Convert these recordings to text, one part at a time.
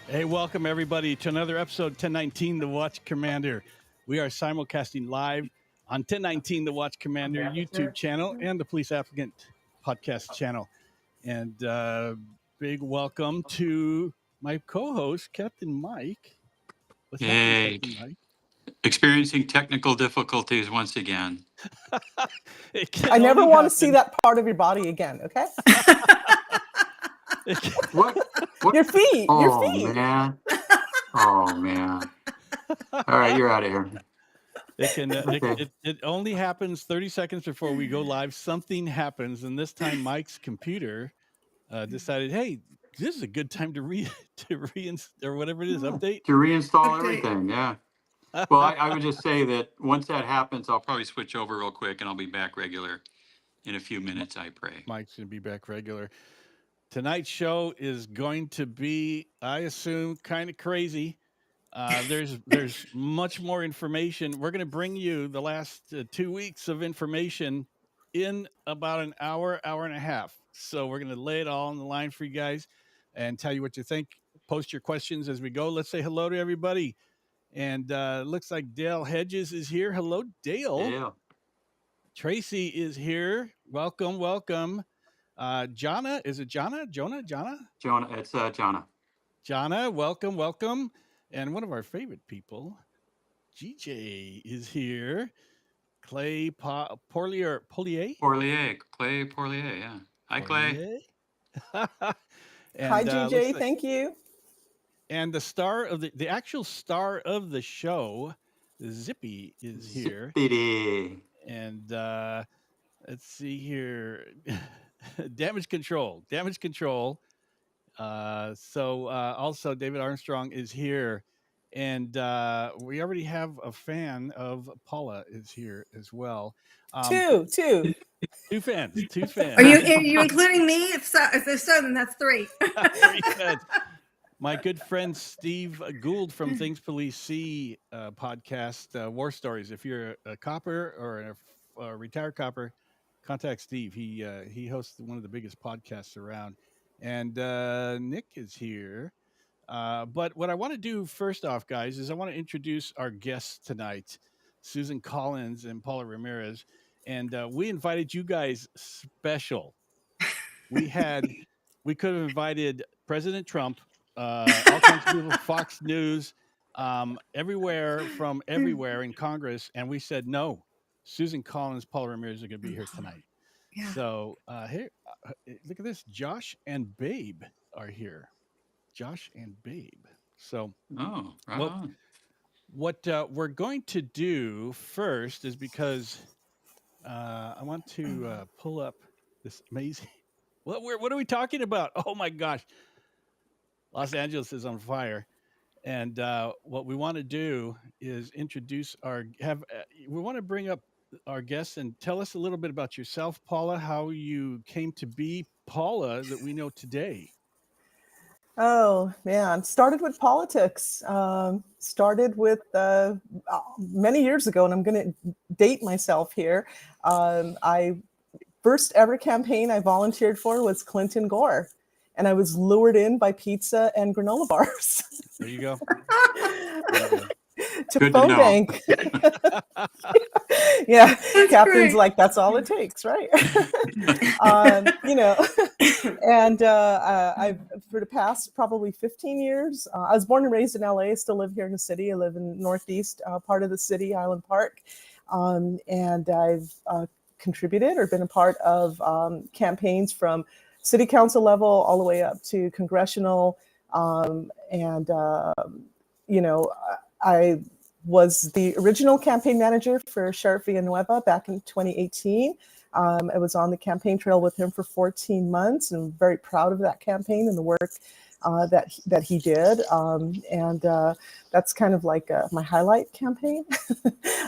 Hey, welcome everybody to another episode 1019 The Watch Commander. We are simulcasting live on 1019 The Watch Commander YouTube channel and the Police Applicant podcast channel. And big welcome to my co-host, Captain Mike. What's happening, Captain Mike? Experiencing technical difficulties once again. I never want to see that part of your body again, okay? What? Your feet. Oh, your feet. Man. Oh, man. All right, you're out of here. It only happens 30 seconds before we go live. Something happens, and this time Mike's computer decided, hey, this is a good time to reinstall or whatever it is, update. To reinstall everything, yeah. Well, I would just say that once that happens, I'll probably switch over real quick, and I'll be back regular in a few minutes, I pray. Mike's going to be back regular. Tonight's show is going to be, I assume, kind of crazy. There's much more information. We're going to bring you the last 2 weeks of information in about an hour and a half. So we're going to lay it all on the line for you guys and tell you what you think. Post your questions as we go. Let's say hello to everybody. And looks like Dale Hedges is here. Hello, Dale. Yeah. Tracy is here. Welcome. Jonna, is it Jonna? Jonah? Jonah, it's Jonna. Jonna, welcome. And one of our favorite people, GJ, is here. Clay Porlier, Clay Porlier, yeah. Hi, Clay. And, hi, GJ. Thank you. And the star of the actual star of the show, Zippy, is here. Zippity. And let's see here. Damage control. Also David Armstrong is here, and we already have a fan of Paula is here as well. Two fans. Are you including me? If there's so, then that's three. 3 fans. My good friend Steve Gould from Things Police See podcast, War Stories. If you're a copper or a retired copper, contact Steve. He hosts one of the biggest podcasts around. And Nick is here. But what I want to do first off, guys, is I want to introduce our guests tonight, Susan Collins and Paula Ramirez. And we invited you guys special. We could have invited President Trump, all kinds of people, Fox News, everywhere in Congress. And we said, no, Susan Collins, Paula Ramirez are going to be here tonight. Yeah. So here, look at this. Josh and Babe are here. So, what we're going to do first is because I want to pull up this amazing. What are we talking about? Oh my gosh, Los Angeles is on fire, and what we want to do is introduce we want to bring up our guests and tell us a little bit about yourself, Paula, how you came to be Paula that we know today. Oh, man. Started with politics. Started with many years ago, and I'm going to date myself here. First ever campaign I volunteered for was Clinton Gore, and I was lured in by pizza and granola bars. There you go. To phone bank. Yeah, that's Captain's great. Like, that's all it takes, right? And I've for the past probably 15 years, I was born and raised in LA, still live here in the city. I live in northeast part of the city, Island Park. And I've contributed or been a part of campaigns from city council level all the way up to congressional. I was the original campaign manager for Sheriff Villanueva back in 2018. I was on the campaign trail with him for 14 months, and I'm very proud of that campaign and the work that he did. That's kind of like my highlight campaign.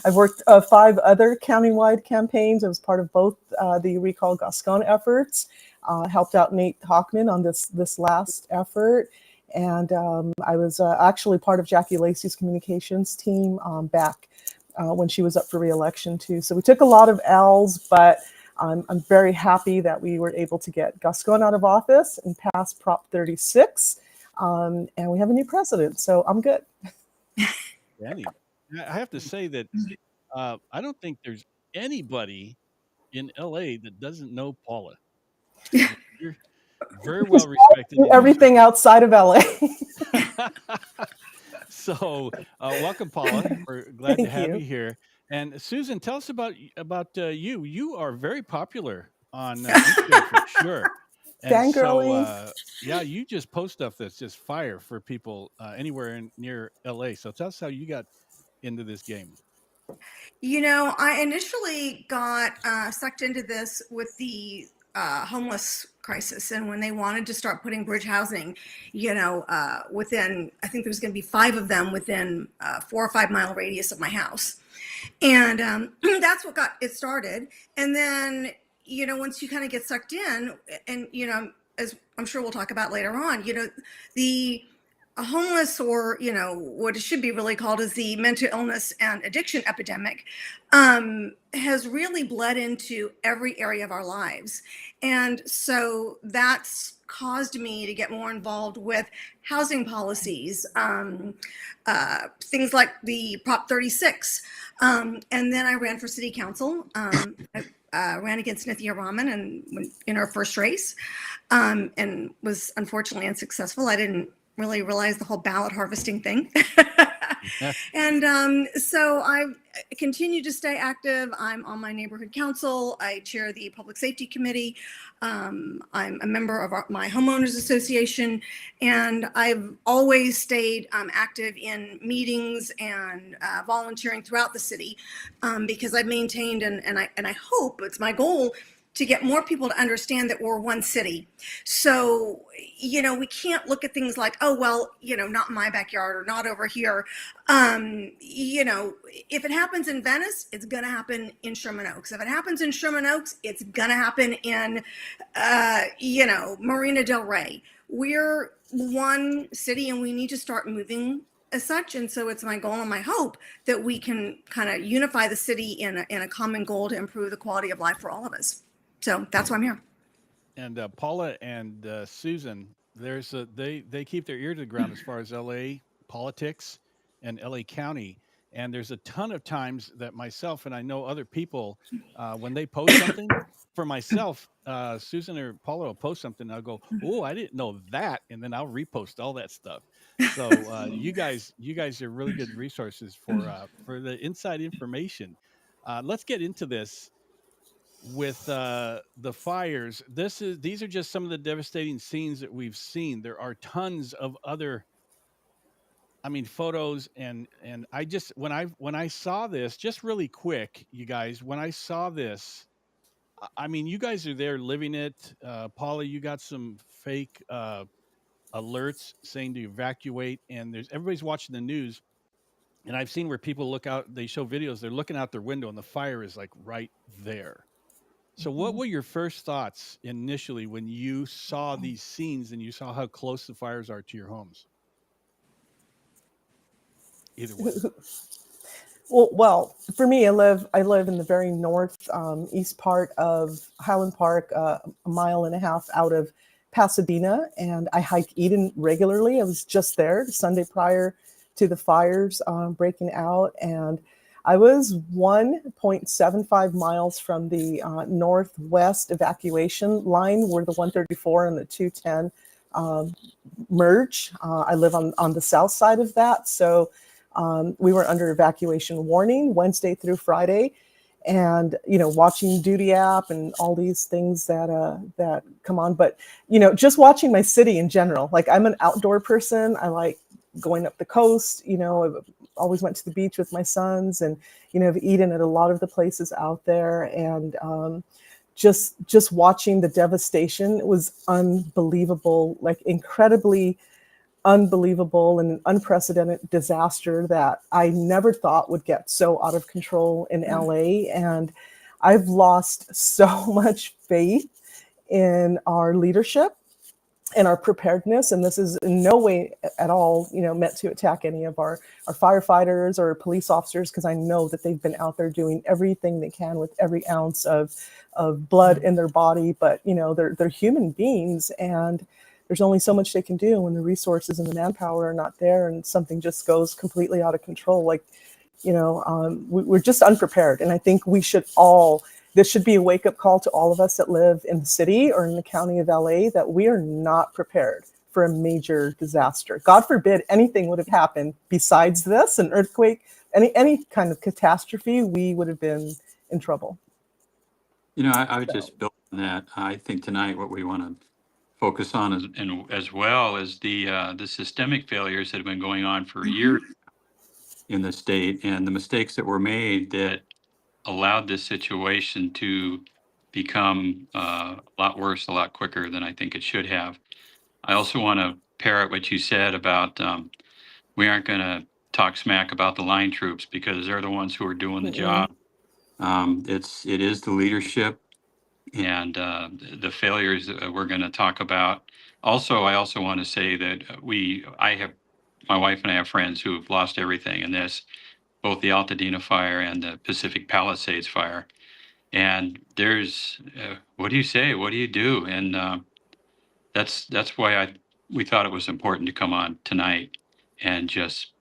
I've worked 5 other countywide campaigns. I was part of both the Recall Gascon efforts, helped out Nate Hockman on this last effort. And I was actually part of Jackie Lacey's communications team back when she was up for re-election too. So we took a lot of L's, but I'm very happy that we were able to get Gascon out of office and pass Prop 36. and we have a new president, so I'm good. Danny, I have to say that I don't think there's anybody in LA that doesn't know Paula. I mean, you're very well respected in your Everything outside of LA. circle. So, welcome, Paula. We're glad to Thank have you you. here. And Susan, tell us about you. You are very popular on Instagram for sure. And so, Fangirling. yeah, you just post stuff that's just fire for people anywhere near LA. So, tell us how you got into this game. I initially got sucked into this with the homeless crisis, and when they wanted to start putting bridge housing, within, I think there's going to be 5 of them within 4 or 5 mile radius of my house, and that's what got it started. And then, once you kind of get sucked in, and as I'm sure we'll talk about later on, the homeless, or what it should be really called is the mental illness and addiction epidemic, has really bled into every area of our lives. And so that's caused me to get more involved with housing policies, things like the Prop 36. And then I ran for city council. I ran against Nithya Raman and in our first race, and was unfortunately unsuccessful. I didn't really realize the whole ballot harvesting thing. And so I continue to stay active. I'm on my neighborhood council. I chair the public safety committee. I'm a member of my homeowners association, and I've always stayed active in meetings and volunteering throughout the city, because I've maintained and I hope it's my goal to get more people to understand that we're one city. So, we can't look at things like, oh, well, not in my backyard or not over here. If it happens in Venice, it's going to happen in Sherman Oaks. If it happens in Sherman Oaks, it's going to happen in, Marina Del Rey. We're one city, and we need to start moving as such. And so it's my goal and my hope that we can kind of unify the city in a common goal to improve the quality of life for all of us. So that's why I'm here. And Paula and Susan, they keep their ear to the ground as far as LA politics and LA County. And there's a ton of times that myself and I know other people, when they post something, for myself, Susan or Paula will post something, I'll go, "Oh, I didn't know that," and then I'll repost all that stuff. So you guys are really good resources for the inside information. Let's get into this with the fires. These are just some of the devastating scenes that we've seen. There are tons of other, I mean, photos, and I just when I saw this, just really quick, you guys, when I saw this, I mean, you guys are there living it. Paula, you got some fake alerts saying to evacuate, and there's everybody's watching the news. And I've seen where people look out, they show videos, they're looking out their window and the fire is like right there. So, what were your first thoughts initially when you saw these scenes and you saw how close the fires are to your homes? Either one. Well, for me, I live in the very north east part of Highland Park, a mile and a half out of Pasadena, and I hike Eden regularly. I was just there the Sunday prior to the fires breaking out, and I was 1.75 miles from the northwest evacuation line where the 134 and the 210 merge. I live on the south side of that, so we were under evacuation warning Wednesday through Friday, and watching Duty app and all these things that come on. But just watching my city in general. Like, I'm an outdoor person. I like going up the coast. I've always went to the beach with my sons, and I've eaten at a lot of the places out there, and just watching the devastation, it was unbelievable, like incredibly unbelievable and an unprecedented disaster that I never thought would get so out of control in LA. And I've lost so much faith in our leadership and our preparedness. And this is in no way at all, meant to attack any of our firefighters or police officers, because I know that they've been out there doing everything they can with every ounce of blood in their body. But, they're human beings, and there's only so much they can do when the resources and the manpower are not there, and something just goes completely out of control. Like, we're just unprepared. And I think this should be a wake-up call to all of us that live in the city or in the county of LA, that we are not prepared for a major disaster. God forbid anything would have happened besides this, an earthquake, any kind of catastrophe, we would have been in trouble. I would just build on that. I think tonight what we want to focus on as well as the systemic failures that have been going on for years in the state, and the mistakes that were made that allowed this situation to become a lot worse, a lot quicker than I think it should have. I also want to parrot what you said about we aren't going to talk smack about the line troops because they're the ones who are doing the job. It is the leadership and the failures that we're going to talk about. Also, I also want to say that my wife and I have friends who have lost everything in this, both the Altadena fire and the Pacific Palisades fire. And there's, what do you say? What do you do? And that's why we thought it was important to come on tonight and just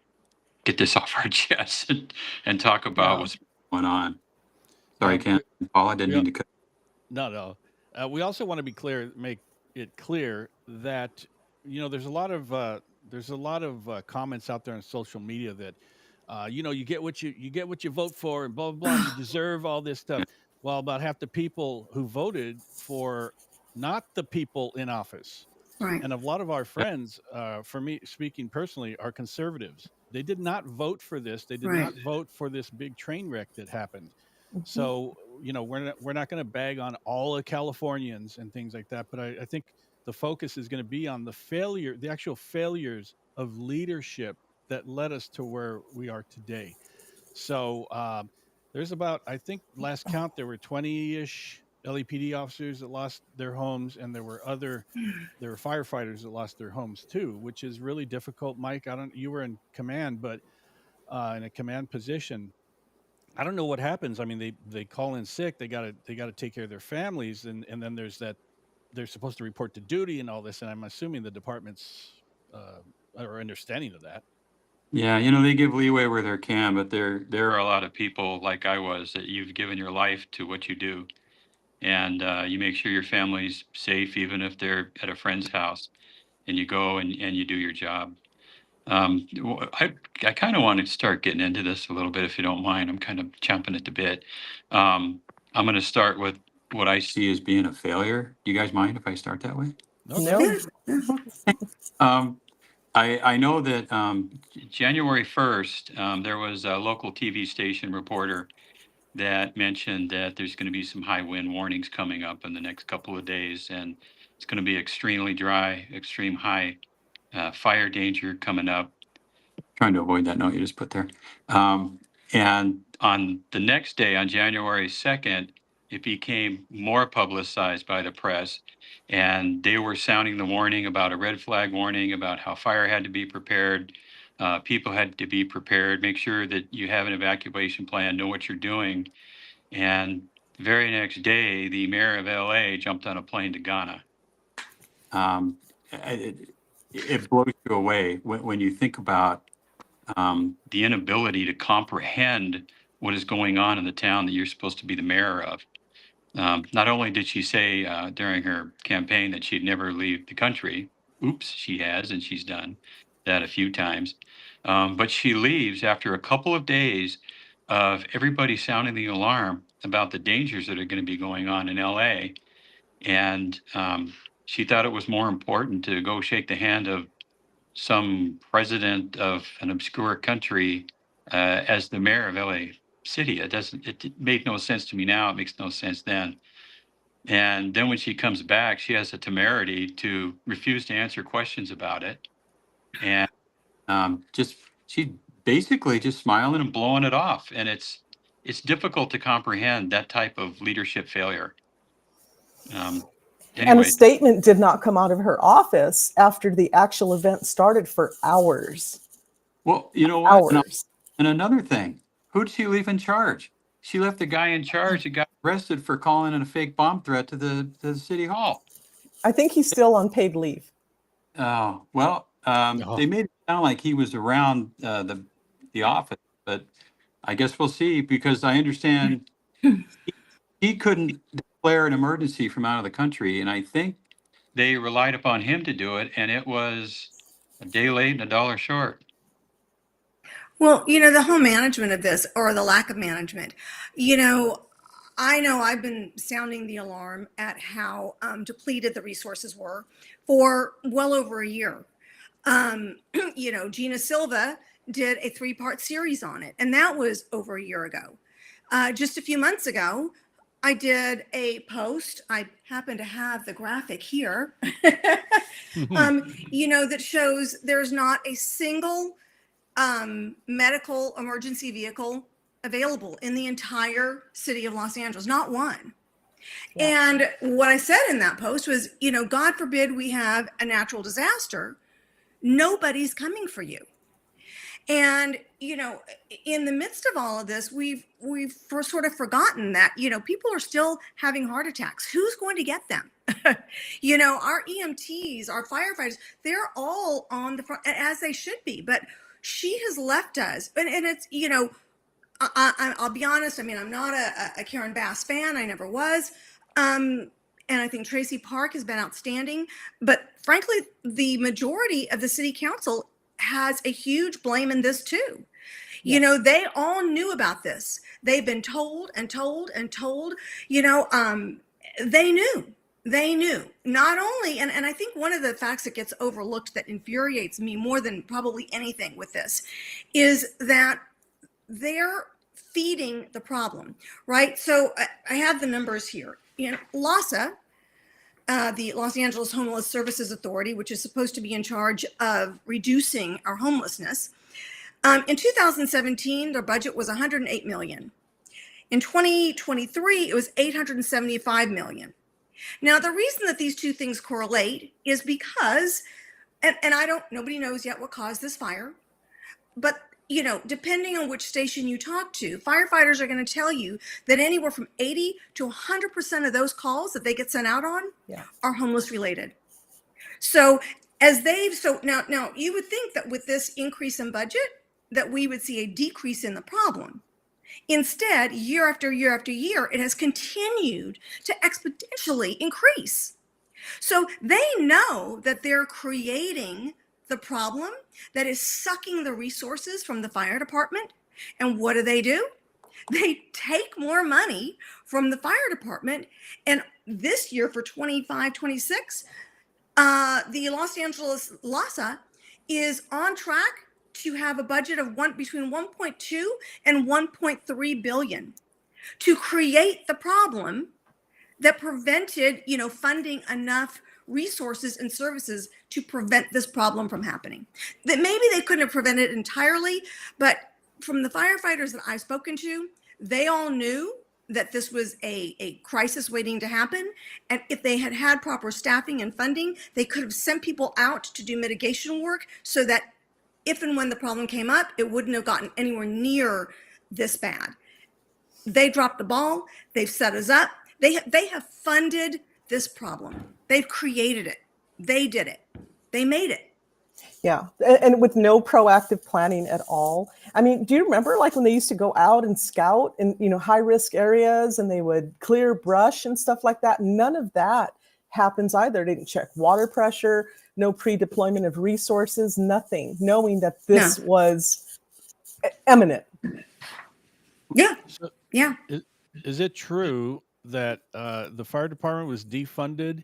get this off our chest and talk about what's going on. Sorry, Ken. Paula, didn't mean to cut. No. We also want to make it clear that there's a lot of comments out there on social media that you get what you vote for and blah blah blah. You deserve all this stuff. Well, about half the people who voted for not the people in office, Right. and a lot of our friends, for me speaking personally, are conservatives. They did not vote for this. They did not vote for this big train wreck that happened. So, we're not going to bag on all of Californians and things like that. But I think the focus is going to be on the actual failures of leadership that led us to where we are today. So there's I think last count, there were 20-ish LAPD officers that lost their homes, and there were firefighters that lost their homes too, which is really difficult. Mike, you were in command, but in a command position. I don't know what happens. I mean, they call in sick. They got to take care of their families, and then there's that they're supposed to report to duty and all this. And I'm assuming the departments are understanding of that. Yeah, they give leeway where they can, but there are a lot of people like I was that you've given your life to what you do, and you make sure your family's safe, even if they're at a friend's house, and you go and you do your job. I kind of want to start getting into this a little bit, if you don't mind. I'm kind of chomping at the bit. I'm going to start with what I see as being a failure. Do you guys mind if I start that way? No. I know that January 1st, there was a local TV station reporter that mentioned that there's going to be some high wind warnings coming up in the next couple of days, and it's going to be extremely dry, extreme high fire danger coming up. Trying to avoid that note you just put there. And on the next day, on January 2nd, it became more publicized by the press, and they were sounding the warning about a red flag warning about how fire had to be prepared. People had to be prepared, make sure that you have an evacuation plan, know what you're doing. And the very next day, the mayor of LA jumped on a plane to Ghana. It blows you away when you think about the inability to comprehend what is going on in the town that you're supposed to be the mayor of. Not only did she say during her campaign that she'd never leave the country, oops, she has, and she's done that a few times, but she leaves after a couple of days of everybody sounding the alarm about the dangers that are going to be going on in LA. And she thought it was more important to go shake the hand of some president of an obscure country as the mayor of LA City. It made no sense to me now. It makes no sense then. And then when she comes back, she has the temerity to refuse to answer questions about it. And she basically just smiling and blowing it off. And it's difficult to comprehend that type of leadership failure. And Anyway, a statement did not come out of her office after the actual event started for hours. well, you know what? Hours. And another thing, who'd she leave in charge? She left the guy in charge that got arrested for calling in a fake bomb threat to the city hall. I think he's still on paid leave. Well, Oh. they made it sound like he was around the office, but I guess we'll see, because I understand he couldn't declare an emergency from out of the country, and I think they relied upon him to do it, and it was a day late and a dollar short. Well, the whole management of this, or the lack of management, I know I've been sounding the alarm at how depleted the resources were for well over a year. Gina Silva did a 3-part series on it, and that was over a year ago. Just a few months ago, I did a post. I happen to have the graphic here, that shows there's not a single medical emergency vehicle available in the entire city of Los Angeles, not one. Yeah. And what I said in that post was, God forbid we have a natural disaster, nobody's coming for you. And, in the midst of all of this, we've sort of forgotten that, people are still having heart attacks. Who's going to get them? Our EMTs, our firefighters, they're all on the front, as they should be. But she has left us. And it's, I'll be honest. I mean, I'm not a Karen Bass fan. I never was. And I think Tracy Park has been outstanding. But frankly, the majority of the city council has a huge blame in this too. Yes. They all knew about this. They've been told and told and told, they knew not only, and I think one of the facts that gets overlooked that infuriates me more than probably anything with this is that they're feeding the problem, right? So I have the numbers here. LAHSA, the Los Angeles Homeless Services Authority, which is supposed to be in charge of reducing our homelessness. In 2017, their budget was $108 million. In 2023, it was $875 million. Now, the reason that these two things correlate is because, and nobody knows yet what caused this fire, but depending on which station you talk to, firefighters are going to tell you that anywhere from 80 to 100% of those calls that they get sent out on are homeless related. So now you would think that with this increase in budget that we would see a decrease in the problem. Instead, year after year after year, it has continued to exponentially increase. So they know that they're creating the problem that is sucking the resources from the fire department. And what do? They take more money from the fire department. And this year for 25-26, the Los Angeles LAHSA is on track to have a budget of between 1.2 and 1.3 billion to create the problem that prevented, funding enough resources and services to prevent this problem from happening. That maybe they couldn't have prevented it entirely, but from the firefighters that I've spoken to, they all knew that this was a crisis waiting to happen. And if they had had proper staffing and funding, they could have sent people out to do mitigation work so that if and when the problem came up, it wouldn't have gotten anywhere near this bad. They dropped the ball. They've set us up. They have funded this problem. They've created it. They did it. They made it. Yeah, and with no proactive planning at all. I mean, do you remember like when they used to go out and scout in, high risk areas and they would clear brush and stuff like that? None of that happens either. They didn't check water pressure, no pre-deployment of resources, nothing, knowing that this was imminent. Yeah. So yeah. Is it true that the fire department was defunded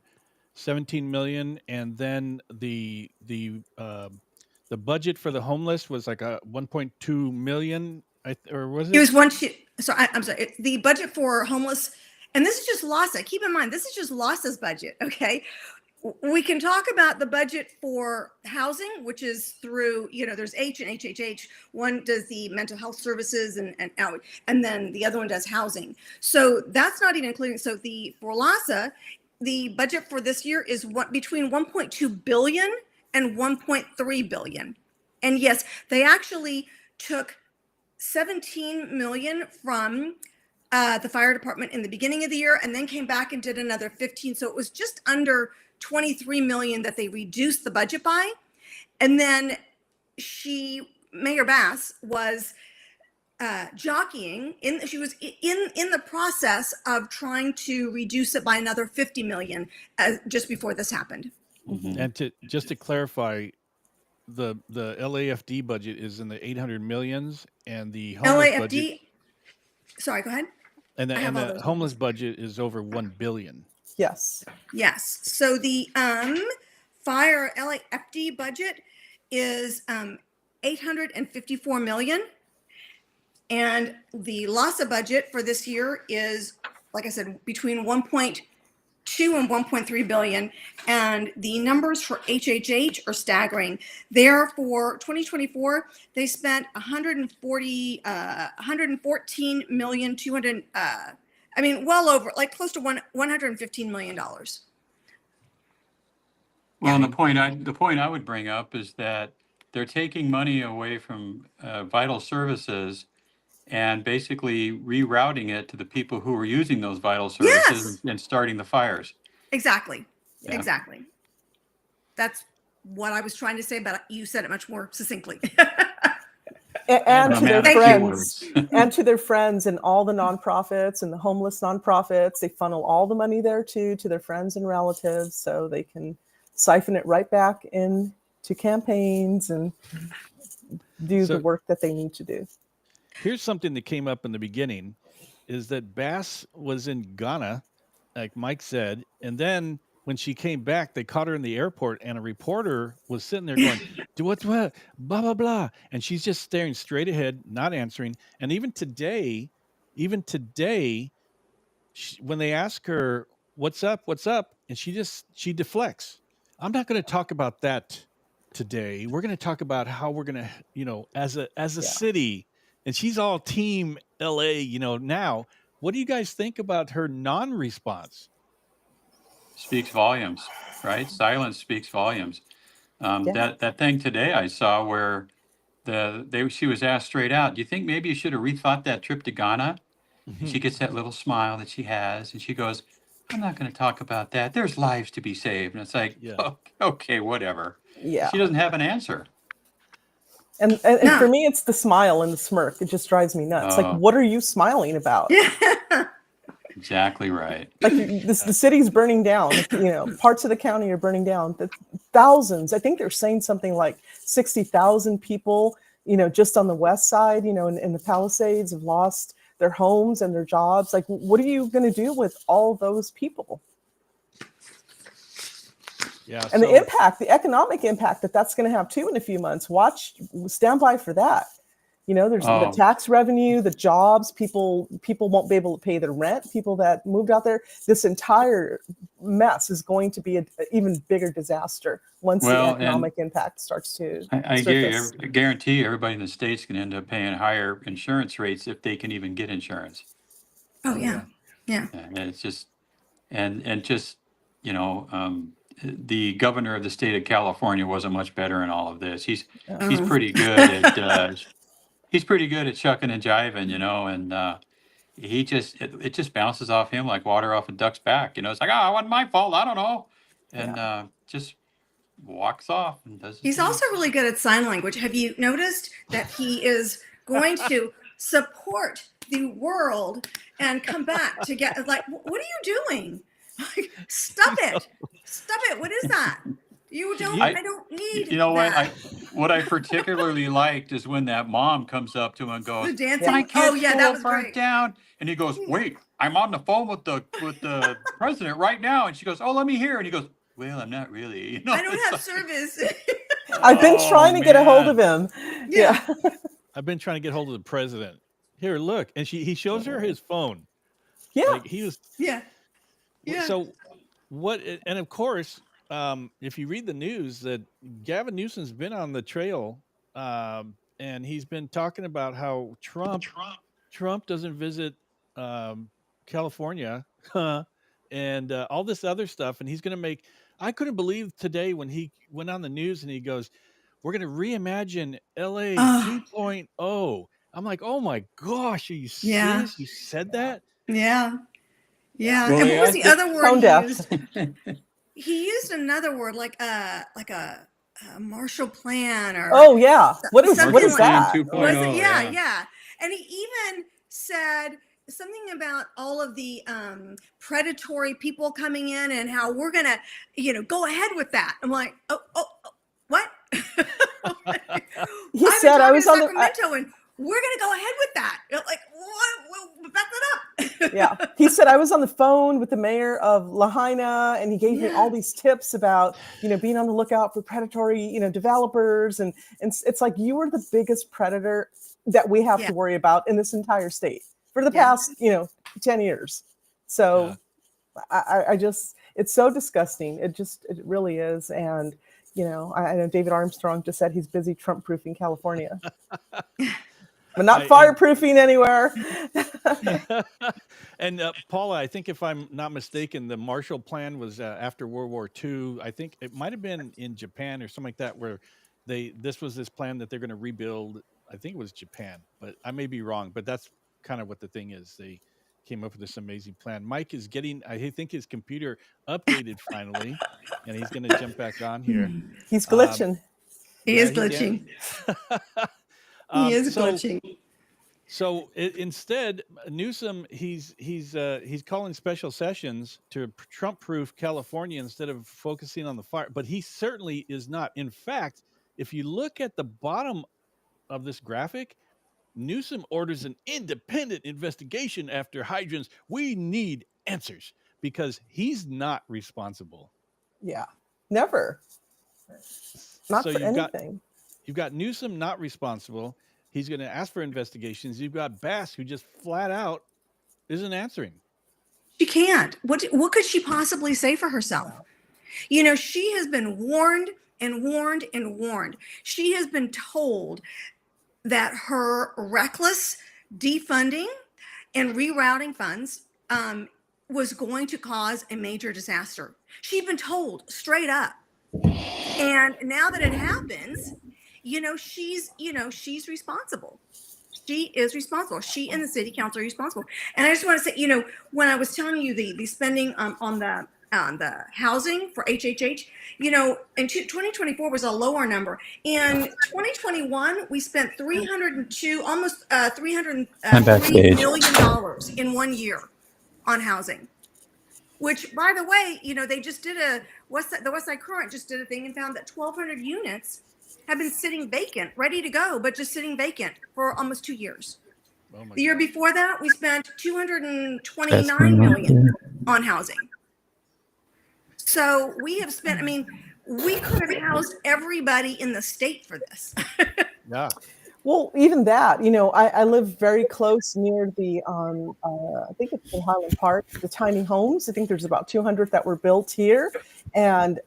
17 million, and then the budget for the homeless was like a 1.2 million, or was it? It was one. I'm sorry. The budget for homeless, and this is just LAHSA. Keep in mind, this is just LAHSA's budget. Okay. We can talk about the budget for housing, which is through, there's H and HHH. One does the mental health services and then the other one does housing. So that's not even including. So for LAHSA, the budget for this year is between 1.2 billion and 1.3 billion. And yes, they actually took 17 million from the fire department in the beginning of the year, and then came back and did another 15. So it was just under 23 million that they reduced the budget by. And then Mayor Bass was jockeying she was in the process of trying to reduce it by another 50 million just before this happened. Mhm. And just to clarify, the LAFD budget is in the 800 millions, and the homeless LAFD, budget, sorry, go ahead. and I have all the those homeless numbers. budget is over 1 billion. Yes. Yes. So the fire LAFD budget is 854 million. And the LASA budget for this year is, like I said, between 1.2 and 1.3 billion. And the numbers for HHH are staggering. There for 2024, they spent 114 million, 200, well over, like close to $115 million. Well, and the point I would bring up is that they're taking money away from vital services and basically rerouting it to the people who are using those vital services and starting the fires. Exactly. Yeah. Exactly. That's what I was trying to say, but you said it much more succinctly. And to their friends, Keywords. and to their friends and all the nonprofits and the homeless nonprofits, they funnel all the money there too, to their friends and relatives, so they can siphon it right back into campaigns and do the work that they need to do. Here's something that came up in the beginning, is that Bass was in Ghana, like Mike said, and then when she came back, they caught her in the airport, and a reporter was sitting there going, "Do what, blah blah blah," and she's just staring straight ahead, not answering. And even today, when they ask her, "What's up? What's up?" and she deflects. I'm not going to talk about that today. We're going to talk about how we're going to, as a city. And she's all team LA, now. What do you guys think about her non-response? Speaks volumes, right? Silence speaks volumes. That thing today I saw where she was asked straight out, "Do you think maybe you should have rethought that trip to Ghana?" And she gets that little smile that she has, and she goes, "I'm not going to talk about that. There's lives to be saved." And it's like, okay, whatever. Yeah. She doesn't have an answer. And for me, it's the smile and the smirk. It just drives me nuts. Like, what are you smiling about? Exactly right. Like the city's burning down. Parts of the county are burning down. Thousands. I think they're saying something like 60,000 people, just on the west side, in the Palisades have lost their homes and their jobs. Like, what are you going to do with all those people? Yeah, and the economic impact that's going to have too in a few months. Stand by for that. There's the tax revenue, the jobs, people won't be able to pay their rent, people that moved out there. This entire mess is going to be an even bigger disaster once the economic impact starts to surface. I guarantee everybody in the state's going to end up paying higher insurance rates if they can even get insurance. Oh, yeah. Yeah. And it's just, the governor of the state of California wasn't much better in all of this. He's pretty good at he's pretty good at shucking and jiving, and it just bounces off him like water off a duck's back. It's like, it wasn't my fault. I don't know, and just walks off and does. He's also really good at sign language. Have you noticed that he is going to support the world and come back to get like, what are you doing? Stop it. Stop it. What is that? I don't need that. What I particularly liked is when that mom comes up to him and goes, the dancing. "My kid's that was burnt great. down." And he goes, "Wait, I'm on the phone with the president right now." And she goes, "Oh, let me hear." And he goes, "Well, I'm not really. I don't have service." I've been trying to get a hold of him. Yeah. I've been trying to get hold of the president. Here, look. And he shows her his phone. Yeah. Like he was. Yeah. So what, and of course, if you read the news, that Gavin Newsom's been on the trail, and he's been talking about how Trump doesn't visit California, and all this other stuff, and he's going to make. I couldn't believe today when he went on the news and he goes, "We're going to reimagine LA 2.0." I'm like, oh my gosh, are you Yeah. serious? You said that? Yeah. Yeah. Well, And they what was the asked other word Tone he deaf. used? He used another word like a Marshall Plan or Oh yeah. What is something like that? 2.0, was it? Yeah, yeah. yeah. And he even said something about all of the predatory people coming in and how we're gonna, go ahead with that. I'm like, what? He I've been said I talking was to on the. Sacramento and we're gonna go ahead with that. Like, what? Back that up. Yeah, he said I was on the phone with the mayor of Lahaina, and he gave me all Yeah. these tips about being on the lookout for predatory developers, and it's like you are the biggest predator that we have Yeah. to worry about in this entire state for the Yeah. past 10 years. So I just it's so disgusting. It really is. And I know David Armstrong just said he's busy Trump proofing California, but not fireproofing anywhere. And Paula, I think if I'm not mistaken, the Marshall Plan was after World War II. I think it might have been in Japan or something like that, where this was this plan that they're going to rebuild. I think it was Japan, but I may be wrong. But that's kind of what the thing is. They came up with this amazing plan. Mike is getting, I think, his computer updated finally, and he's going to jump back on here. He's glitching. He is glitching. He is So glitching. So instead, Newsom he's calling special sessions to Trump-proof California instead of focusing on the fire. But he certainly is not. In fact, if you look at the bottom of this graphic, Newsom orders an independent investigation after hydrants. We need answers because he's not responsible. Yeah, never. Not So for anything. You've got Newsom not responsible. He's going to ask for investigations. You've got Bass, who just flat out isn't answering. She can't. What could she possibly say for herself? She has been warned and warned and warned. She has been told that her reckless defunding and rerouting funds was going to cause a major disaster. She'd been told straight up. And now that it happens, she's responsible. She is responsible. She and the city council are responsible. And I just want to say, when I was telling you the spending on the housing for HHH, in 2024 was a lower number. In 2021, we spent almost $303 million in 1 year on housing. Which, by the way, they just did the West Side Current just did a thing and found that 1,200 units have been sitting vacant, ready to go, but just sitting vacant for almost 2 years. The year before that, we spent $229 million on housing. So we have spent, we could have housed everybody in the state for this. Yeah. Well, even that, I live very close near the, I think it's in Highland Park, the tiny homes. I think there's about 200 that were built here. And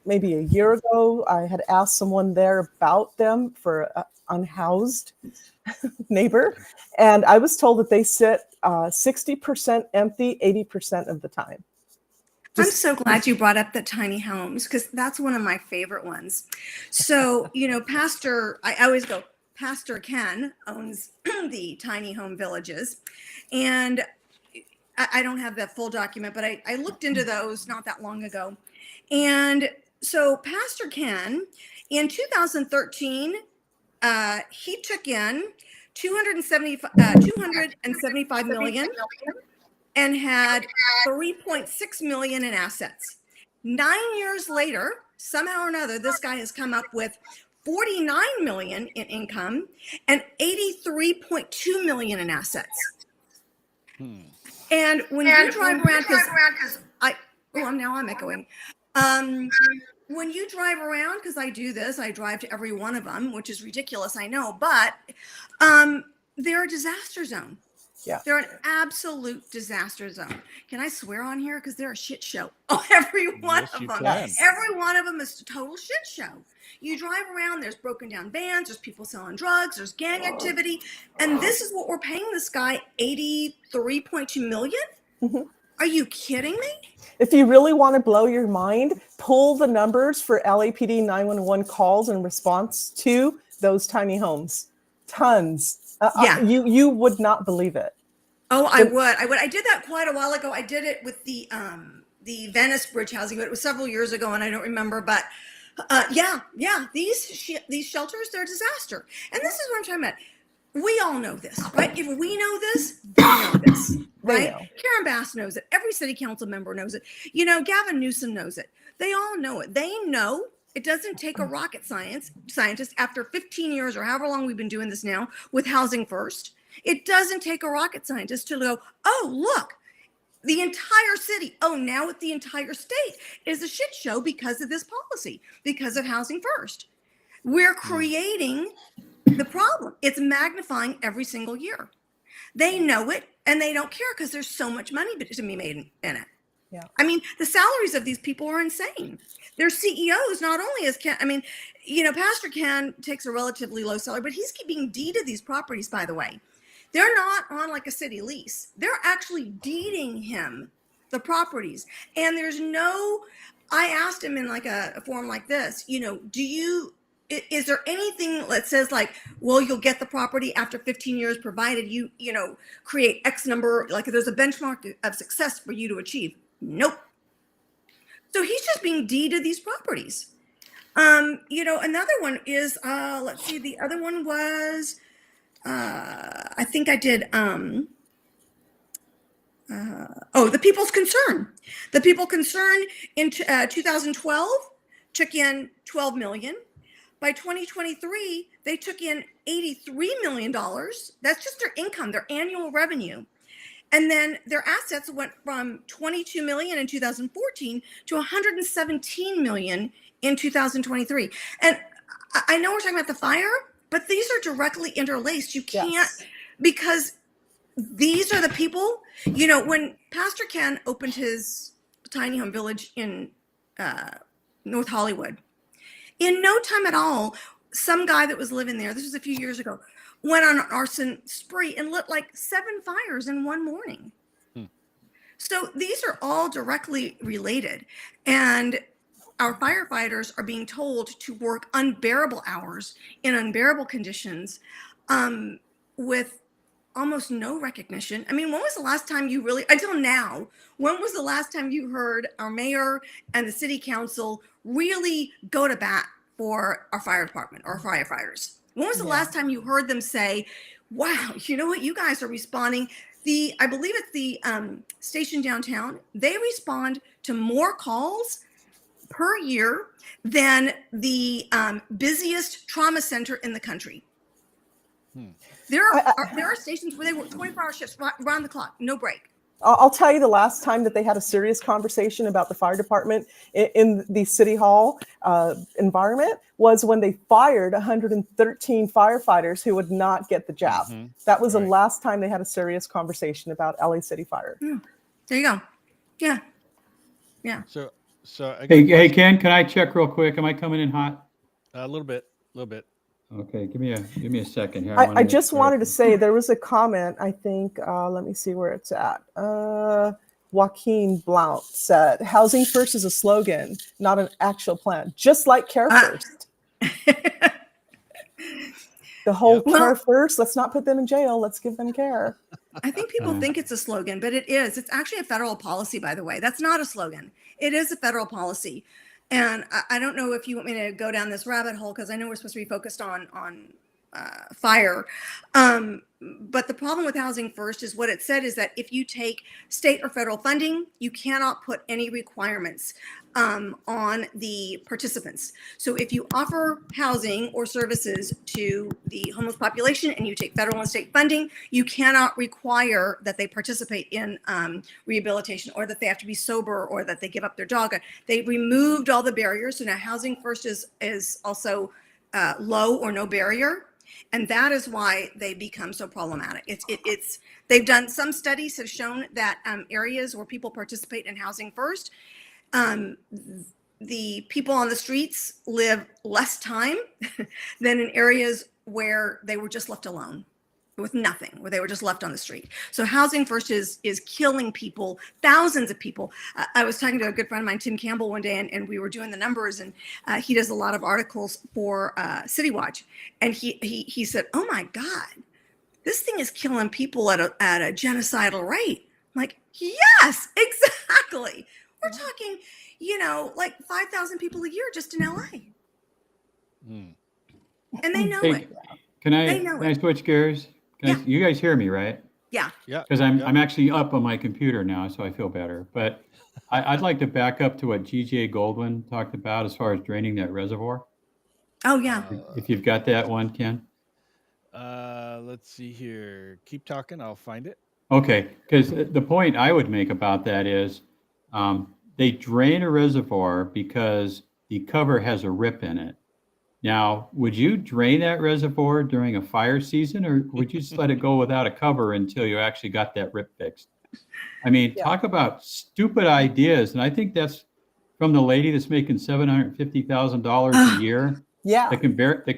maybe a year ago, I had asked someone there about them for an unhoused neighbor. And I was told that they sit 60% empty, 80% of the time. I'm so glad you brought up the tiny homes because that's one of my favorite ones. So, I always go, Pastor Ken owns the tiny home villages. And I don't have the full document, but I looked into those not that long ago. And so Pastor Ken, in 2013, he took in 275 million and had 3.6 million in assets. 9 years later, somehow or another, this guy has come up with 49 million in income and 83.2 million in assets. And when you drive around, because I'm echoing. When you drive around, because I do this, I drive to every one of them, which is ridiculous, I know, but they're a disaster zone. Yeah. They're an absolute disaster zone. Can I swear on here? Because they're a shit show. Oh, every one of them. Yes. Every one of them is a total shit show. You drive around, there's broken down vans, there's people selling drugs, there's gang activity. And this is what we're paying this guy, 83.2 million? Mm-hmm. Are you kidding me? If you really want to blow your mind, pull the numbers for LAPD 911 calls in response to those tiny homes. Tons. Yeah. You would not believe it. Oh, I would. I did that quite a while ago. I did it with the Venice bridge housing, but it was several years ago, and I don't remember. But yeah, these shelters, they're a disaster. And this is what I'm talking about. We all know this, right? If we know this, they know this, right? know. Karen Bass knows it. Every city council member knows it. Gavin Newsom knows it. They all know it. They know it doesn't take a rocket scientist after 15 years or however long we've been doing this now with Housing First. It doesn't take a rocket scientist to go, oh, look, the entire city, oh, now the entire state is a shit show because of this policy, because of Housing First. We're creating the problem. It's magnifying every single year. They know it and they don't care because there's so much money to be made in it. Yeah. I mean, the salaries of these people are insane. Their CEOs, not only as Ken, Pastor Ken takes a relatively low salary, but he's being deeded these properties, by the way. They're not on like a city lease. They're actually deeding him the properties. And I asked him in like a forum like this, is there anything that says like, well, you'll get the property after 15 years, provided you create X number, like there's a benchmark of success for you to achieve? Nope. So he's just being deeded these properties. Another one is, let's see, the other one was, I think I did, the People's Concern. The People Concern in 2012 took in $12 million. By 2023, they took in $83 million. That's just their income, their annual revenue. And then their assets went from 22 million in 2014 to 117 million in 2023. And I know we're talking about the fire, but these are directly interlaced. You can't, because these are the people, when Pastor Ken opened his tiny home village in North Hollywood, in no time at all, some guy that was living there, this was a few years ago, went on an arson spree and lit like 7 fires in one morning. So these are all directly related. And our firefighters are being told to work unbearable hours in unbearable conditions with almost no recognition. I mean, when was the last time you really, until now, when was the last time you heard our mayor and the city council really go to bat for our fire department or firefighters? When was the last time you heard them say, wow, you know what, you guys are responding? I believe it's the station downtown, they respond to more calls per year than the busiest trauma center in the country. There are stations where they work 24-hour shifts around the clock, no break. I'll tell you the last time that they had a serious conversation about the fire department in the city hall environment was when they fired 113 firefighters who would not get the job. That was the last time they had a serious conversation about LA City Fire. There you go. Yeah. So Hey, Ken, can I check real quick? Am I coming in hot? a little bit. Okay, give me a second here. I just wanted to say there was a comment, I think, let me see where it's at. Joaquin Blount said, Housing First is a slogan, not an actual plan, just like Care First. The whole Care First, let's not put them in jail, let's give them care. I think people think it's a slogan, but it is. It's actually a federal policy, by the way. That's not a slogan. It is a federal policy. And I don't know if you want me to go down this rabbit hole, because I know we're supposed to be focused on fire. But the problem with Housing First is what it said is that if you take state or federal funding, you cannot put any requirements on the participants. So if you offer housing or services to the homeless population and you take federal and state funding, you cannot require that they participate in rehabilitation, or that they have to be sober, or that they give up their dog. They removed all the barriers. So now Housing First is also low or no barrier. And that is why they become so problematic. They've done, some studies have shown that areas where people participate in Housing First, the people on the streets live less time than in areas where they were just left alone with nothing, where they were just left on the street. So Housing First is killing people, thousands of people. I was talking to a good friend of mine, Tim Campbell, one day, and we were doing the numbers, and he does a lot of articles for City Watch. And he said, oh my God, this thing is killing people at a genocidal rate. I'm like, yes, exactly. We're talking, like 5,000 people a year just in LA. Mm. And they know Hey, it. can They know I it. switch gears? Yeah. You guys hear me, right? Yeah. Yeah. Because I'm yeah. I'm actually up on my computer now, so I feel better. But I'd like to back up to what GJ Goldwyn talked about as far as draining that reservoir. Oh, yeah. If you've got that one, Ken. Let's see here. Keep talking. I'll find it. Okay, because the point I would make about that is they drain a reservoir because the cover has a rip in it. Now, would you drain that reservoir during a fire season, or would you just let it go without a cover until you actually got that rip fixed? I mean, Yeah. talk about stupid ideas. And I think that's from the lady that's making $750,000 a year Yeah. that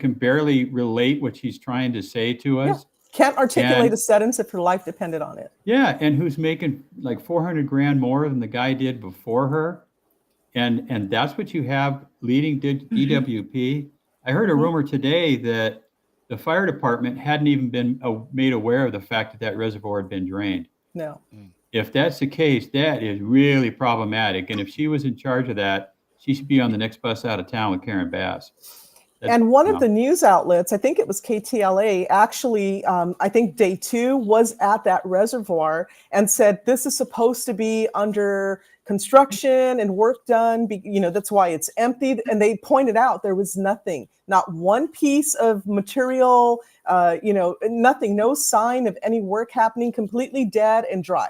can barely relate what she's trying to say to us. Can't articulate And a sentence if her life depended on it. yeah, and who's making like 400 grand more than the guy did before her. And that's what you have leading DWP. I heard a rumor today that the fire department hadn't even been made aware of the fact that that reservoir had been drained. No. If that's the case, that is really problematic. And if she was in charge of that, she should be on the next bus out of town with Karen Bass. And one of the news outlets, I think it was KTLA, actually, I think day 2 was at that reservoir and said, this is supposed to be under construction and work done. That's why it's empty. And they pointed out there was nothing, not one piece of material, nothing, no sign of any work happening, completely dead and dry.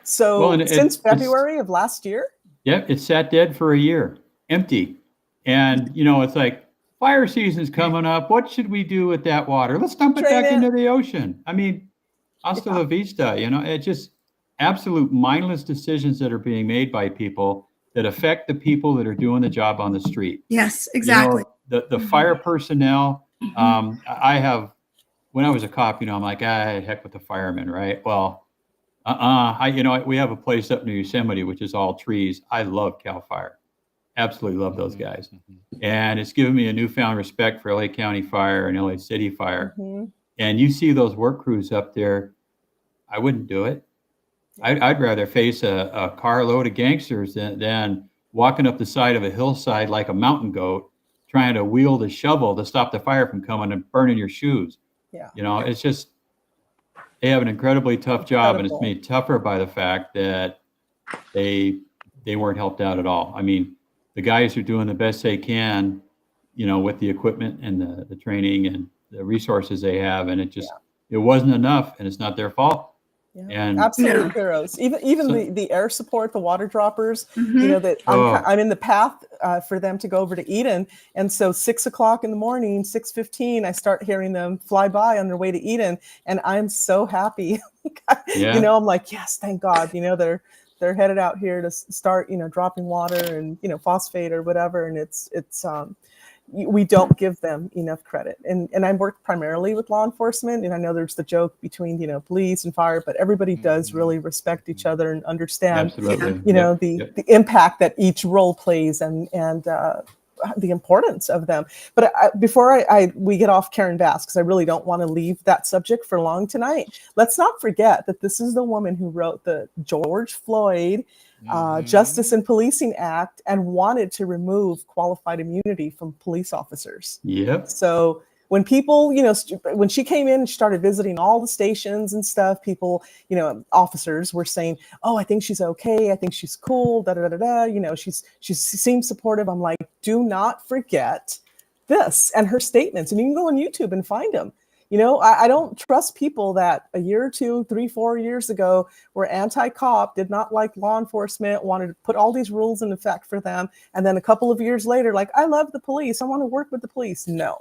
So since February of last year? Yep, it sat dead for a year, empty. And, it's like, fire season's coming up. What should we do with that water? Let's dump it back into the ocean. I mean, hasta la vista, it's just absolute mindless decisions that are being made by people that affect the people that are doing the job on the street. Yes, exactly. The fire personnel, I have, when I was a cop, I'm like, heck with the firemen, right? Well, we have a place up near Yosemite, which is all trees. I love CAL FIRE. Absolutely love those guys. And it's given me a newfound respect for LA County Fire and LA City Fire. And you see those work crews up there, I wouldn't do it. I'd rather face a carload of gangsters than walking up the side of a hillside like a mountain goat, trying to wield a shovel to stop the fire from coming and burning your shoes. Yeah. It's just, they have an incredibly tough job, and it's made tougher by the fact that they weren't helped out at all. I mean, the guys are doing the best they can, with the equipment and the training and the resources they have. And it wasn't enough, and it's not their fault. Yeah. And absolute heroes. Even the air support, the water droppers, that I'm in the path for them to go over to Eden. And so 6 o'clock in the morning, 6:15, I start hearing them fly by on their way to Eden. And I'm so happy. I'm like, yes, thank God, they're headed out here to start, dropping water and, phosphate or whatever. And it's we don't give them enough credit. And I work primarily with law enforcement. And I know there's the joke between, police and fire, but everybody does really respect each other and understand, the impact that each role plays and the importance of them. But before we get off Karen Bass, because I really don't want to leave that subject for long tonight, let's not forget that this is the woman who wrote the George Floyd Justice and Policing Act and wanted to remove qualified immunity from police officers. Yep. So when people, when she came in and started visiting all the stations and stuff, people, officers were saying, oh, I think she's okay. I think she's cool. She seems supportive. I'm like, do not forget this and her statements. And you can go on YouTube and find them. I don't trust people that a year or 2, 3, 4 years ago were anti-cop, did not like law enforcement, wanted to put all these rules in effect for them. And then a couple of years later, like, I love the police. I want to work with the police. No.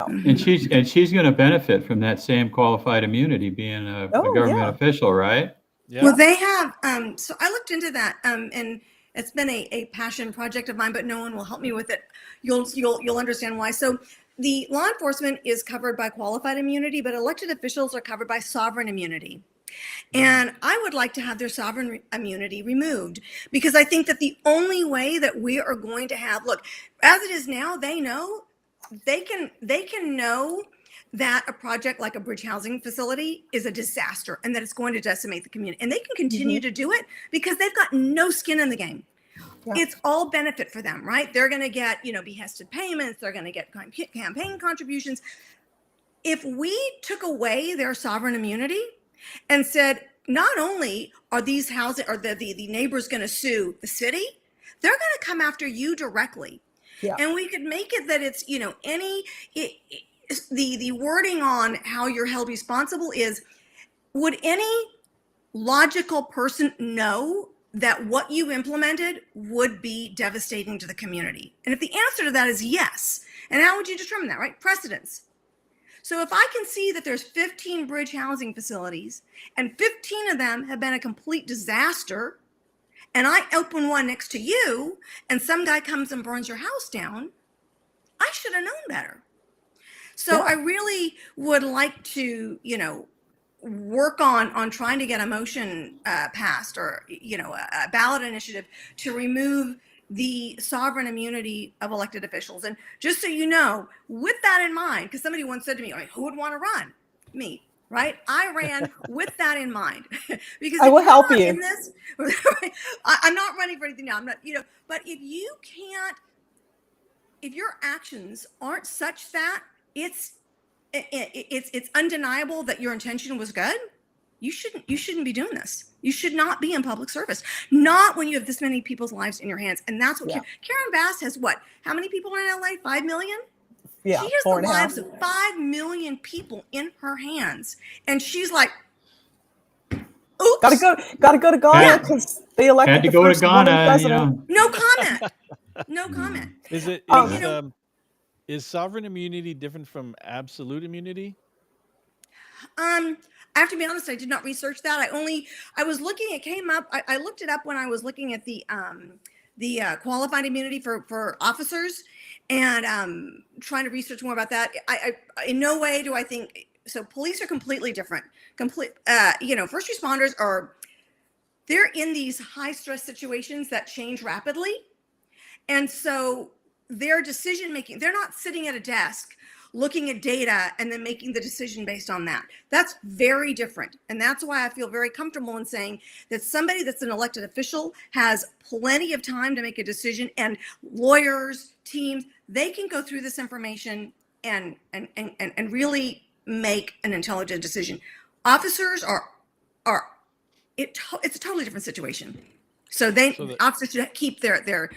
And she's going to benefit from that same qualified immunity being a government official, right? Yeah. Well, they have. So I looked into that, and it's been a passion project of mine, but no one will help me with it. You'll understand why. So the law enforcement is covered by qualified immunity, but elected officials are covered by sovereign immunity. And I would like to have their sovereign immunity removed, because I think that the only way that we are going to have, look, as it is now, they know they can know that a project like a bridge housing facility is a disaster and that it's going to decimate the community. And they can continue to do it because they've got no skin in the game. Yeah. It's all benefit for them, right? They're going to get, behested payments. They're going to get campaign contributions. If we took away their sovereign immunity and said, not only are these housing or the neighbors going to sue the city, they're going to come after you directly. Yeah. And we could make it that it's, the wording on how you're held responsible is, would any logical person know that what you implemented would be devastating to the community? And if the answer to that is yes, and how would you determine that, right? Precedence. So if I can see that there's 15 bridge housing facilities and 15 of them have been a complete disaster, and I open one next to you and some guy comes and burns your house down, I should have known better. So I really would like to, work on trying to get a motion passed or, a ballot initiative to remove the sovereign immunity of elected officials. And just so you know, with that in mind, because somebody once said to me, who would want to run? Me, right? I ran with that in mind. Because I will help you. In this, I'm not running for anything now. I'm not, but if you can't, if your actions aren't such that it's undeniable that your intention was good, you shouldn't be doing this. You should not be in public service, not when you have this many people's lives in your hands. And that's what Karen Bass has. What? How many people in LA? 5 million? Yeah, she has the lives of 5 million people in her hands, and she's like, oops. Gotta go to Ghana because they elected had to the go to first woman Ghana. president. No comment. No comment. Is sovereign immunity different from absolute immunity? I have to be honest, I did not research that. I was looking, it came up, I looked it up when I was looking at the qualified immunity for officers and trying to research more about that. I in no way do I think, so police are completely different. First responders they're in these high stress situations that change rapidly. And so their decision making, they're not sitting at a desk looking at data and then making the decision based on that. That's very different. And that's why I feel very comfortable in saying that somebody that's an elected official has plenty of time to make a decision, and lawyers, teams, they can go through this information and really make an intelligent decision. Officers it's a totally different situation. So officers should keep their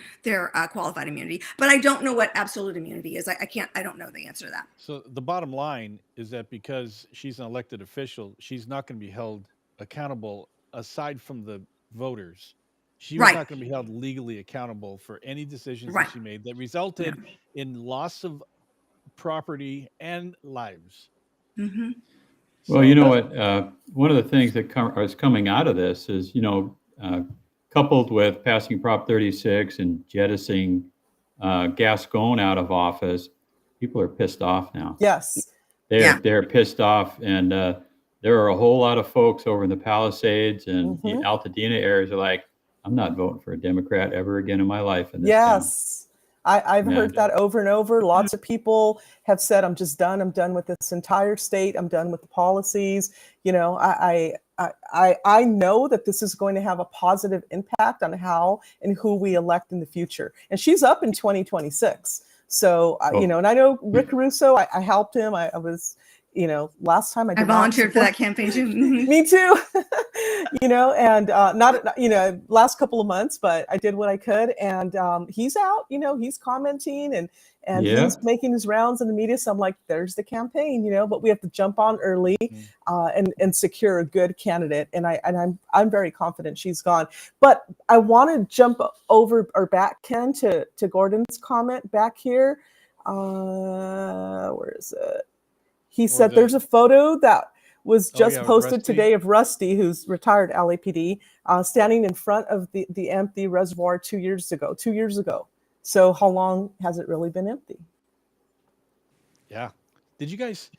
qualified immunity, but I don't know what absolute immunity is. I don't know the answer to that. So the bottom line is that because she's an elected official, she's not going to be held accountable aside from the voters. She was not going to be held legally accountable for any decisions that she made that resulted in loss of property and lives. Mm-hmm. Well, you know what? One of the things that is coming out of this is, coupled with passing Prop 36 and jettisoning Gascon out of office, people are pissed off now. Yes. They're pissed off. And there are a whole lot of folks over in the Palisades and the Altadena areas are like, I'm not voting for a Democrat ever again in my life. In this town. I've heard that over and over. Lots of people have said, I'm just done. I'm done with this entire state. I'm done with the policies. I know that this is going to have a positive impact on how and who we elect in the future. And she's up in 2026. So, and I know Rick Russo, I helped him. I was, last time I volunteered for that campaign too. Me too. And not, last couple of months, but I did what I could. And he's out, he's commenting and he's making his rounds in the media. So I'm like, there's the campaign, but we have to jump on early and secure a good candidate. And I'm very confident she's gone. But I want to jump over or back, Ken, to Gordon's comment back here. Where is it? He said there's a photo that was just posted Rusty today of Rusty, who's retired LAPD, standing in front of the empty reservoir 2 years ago. So how long has it really been empty? Yeah. Did you guys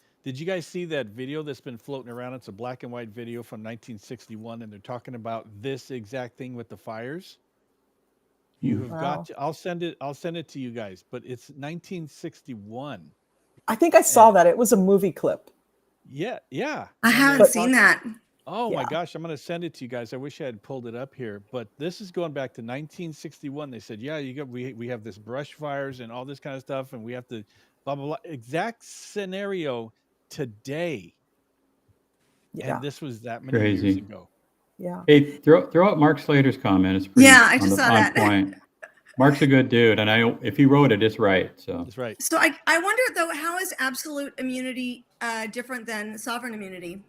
see that video that's been floating around? It's a black and white video from 1961, and they're talking about this exact thing with the fires. You have got to, I'll send it to you guys, but it's 1961. I think I saw that. It was a movie clip. Yeah. I And haven't they're seen talking- that. Oh my Yeah. gosh, I'm going to send it to you guys. I wish I had pulled it up here, but this is going back to 1961. They said, yeah, we have this brush fires and all this kind of stuff, and we have to blah blah blah. Exact scenario today, Yeah. and this was that many years Crazy. ago. Yeah. Hey, throw out Mark Slater's comment. It's pretty Yeah, I just saw on that. point. Mark's a good dude, and if he wrote it, it's right. So That's right. So I wonder though, how is absolute immunity different than sovereign immunity?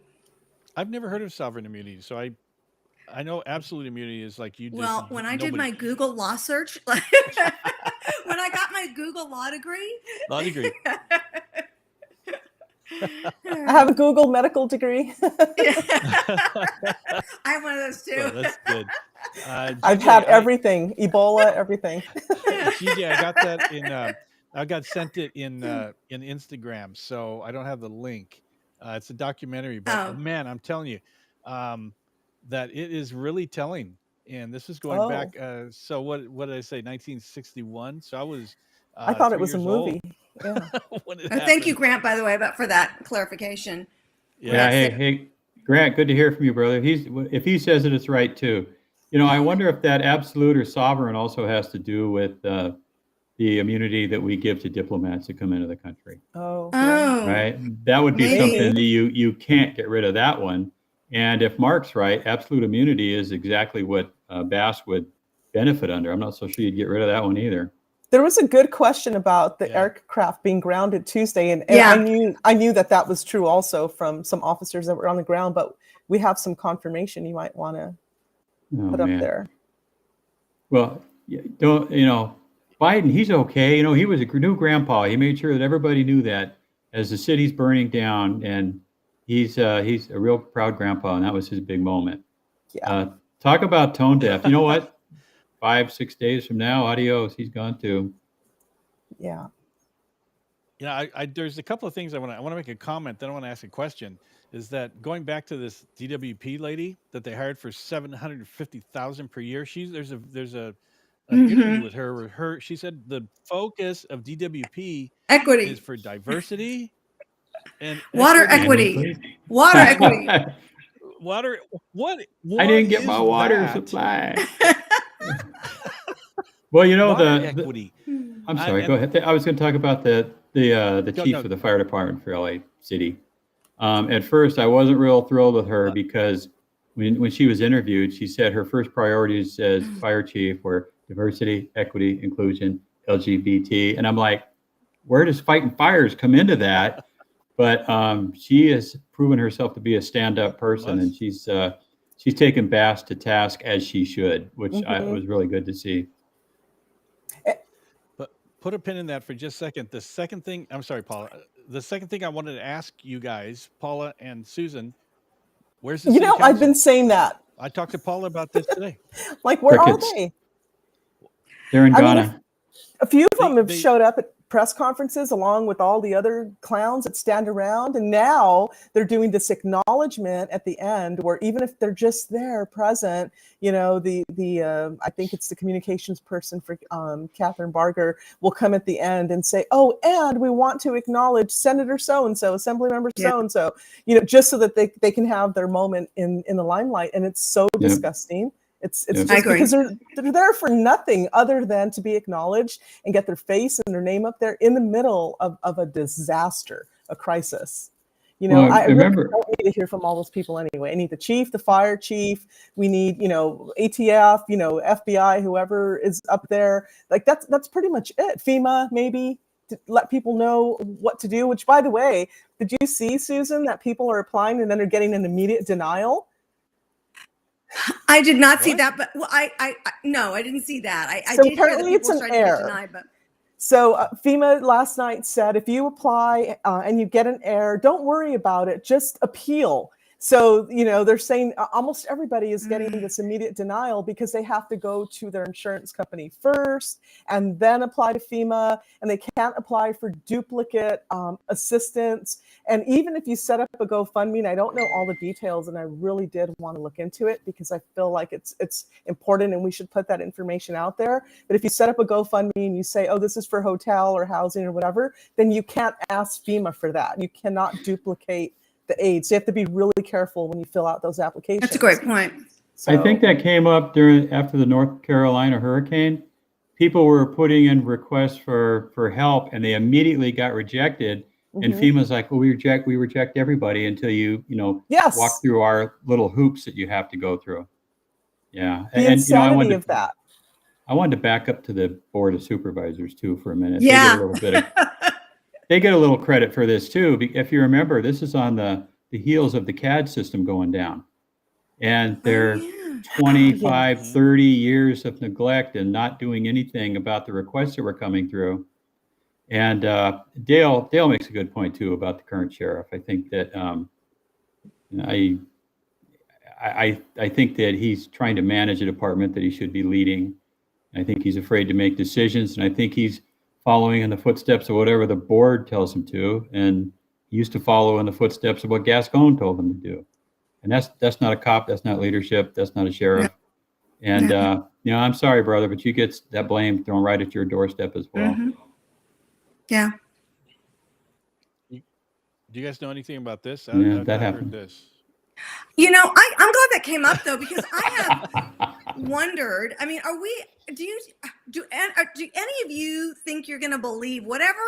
I've never heard of sovereign immunity, so I know absolute immunity is like you just. Well, when I did nobody- my Google law search, when I got my Google law degree, law degree. I have a Google medical degree. I have one of those too. Oh, that's good. I've GJ, had everything, Ebola, everything. GJ, I got that in. I got sent it in Instagram, so I don't have the link. It's a documentary, but Oh. man, I'm telling you, that it is really telling. And this was going back. So what did I say? 1961. So I was. I thought it 3 was a years old movie. Yeah. when it Thank you, happened. Grant, by the way, for that clarification. yeah, hey, Grant, good to hear from you, brother. If he says it, it's right too. I wonder if that absolute or sovereign also has to do with the immunity that we give to diplomats that come into the country. Oh. Oh, Right? That would be Maybe. something that you can't get rid of that one. And if Mark's right, absolute immunity is exactly what Bass would benefit under. I'm not so sure you'd get rid of that one either. There was a good question about the Yeah. aircraft being grounded Tuesday, and Yeah. I knew that was true also from some officers that were on the ground, but we have some confirmation you might want to Oh, put up man. there. Well, Biden, he's okay. He was a new grandpa. He made sure that everybody knew that as the city's burning down, and he's a real proud grandpa, and that was his big moment. Yeah. Talk about tone deaf. You know what? 5-6 days from now, adios. He's gone too. Yeah. Yeah, there's a couple of things I want to make a comment. Then I want to ask a question. Is that going back to this DWP lady that they hired for $750,000 per year? There's a interview with her. Where she said the focus of DWP equity, is for diversity and water equity. equity, water equity. Water. What I didn't get is my water that? supply. Well, Water the equity. I'm sorry. and- Go ahead. I was going to talk about the chief no. of the fire department for LA City. At first, I wasn't real thrilled with her because when she was interviewed, she said her first priorities as fire chief were diversity, equity, inclusion, LGBT, and I'm like, where does fighting fires come into that? But she has proven herself to be a stand-up person, and she's taken Bass to task as she should, which was really good to see. But put a pin in that for just a second. The second thing, I'm sorry, Paula. The second thing I wanted to ask you guys, Paula and Susan, where's the city I've council? been saying that. I talked to Paula about this today. Like, where Crickets. are they? They're in I mean, Ghana. A few of them have They- showed up at press conferences along with all the other clowns that stand around, and now they're doing this acknowledgement at the end where even if they're just there present, the I think it's the communications person for Catherine Barger will come at the end and say, oh, and we want to acknowledge Senator so-and-so, Assembly Member so-and-so, just so that they can have their moment in the limelight. And it's so disgusting. It's Yep. just I agree. because they're there for nothing other than to be acknowledged and get their face and their name up there in the middle of a disaster, a crisis. Well, I remember- really don't need to hear from all those people anyway. I need the chief, the fire chief. We need, ATF, FBI, whoever is up there. Like that's pretty much it. FEMA, maybe, to let people know what to do. Which, by the way, did you see, Susan, that people are applying and then they're getting an immediate denial? I did not see What? that, but no, I didn't see that. I So did hear that apparently people it's were an starting to get error. denied, but So FEMA last night said, if you apply and you get an error, don't worry about it, just appeal. So, they're saying almost everybody is getting this immediate denial because they have to go to their insurance company first and then apply to FEMA, and they can't apply for duplicate assistance. And even if you set up a GoFundMe, and I don't know all the details, and I really did want to look into it because I feel like it's important and we should put that information out there. But if you set up a GoFundMe and you say, oh, this is for hotel or housing or whatever, then you can't ask FEMA for that. You cannot duplicate the aid. So you have to be really careful when you fill out those applications. That's a great point. So, I think that came up after the North Carolina hurricane. People were putting in requests for help, and they immediately got rejected. And FEMA's like, well, we reject everybody until you yes, walk through our little hoops that you have to go through. Yeah, the insanity of that. I wanted to back up to the Board of Supervisors too for a minute. Yeah. They get a little credit for this too. If you remember, this is on the heels of the CAD system going down. And they're 25, 30 years of neglect and not doing anything about the requests that were coming through. And Dale makes a good point too about the current sheriff. I think that I think that he's trying to manage a department that he should be leading. I think he's afraid to make decisions, and I think he's following in the footsteps of whatever the board tells him to, and he used to follow in the footsteps of what Gascon told him to do. And that's not a cop, that's not leadership, that's not a sheriff. And I'm sorry, brother, but you get that blame thrown right at your doorstep as well. Yeah. Do you guys know anything about this? That happened. This. I'm glad that came up though, because I have wondered. I mean, do any of you think you're going to believe whatever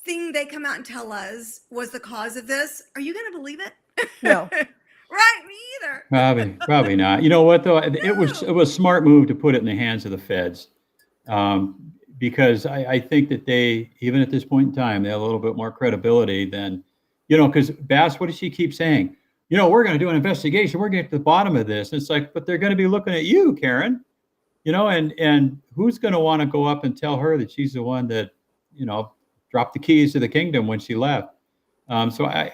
thing they come out and tell us was the cause of this? Are you going to believe it? No. Right, me either. Probably not. You know what though? It was a smart move to put it in the hands of the feds, because I think that they, even at this point in time, they have a little bit more credibility than, because Bass, what does she keep saying? We're going to do an investigation. We're going to get to the bottom of this. And it's like, but they're going to be looking at you, Karen, and who's going to want to go up and tell her that she's the one that, dropped the keys to the kingdom when she left. So I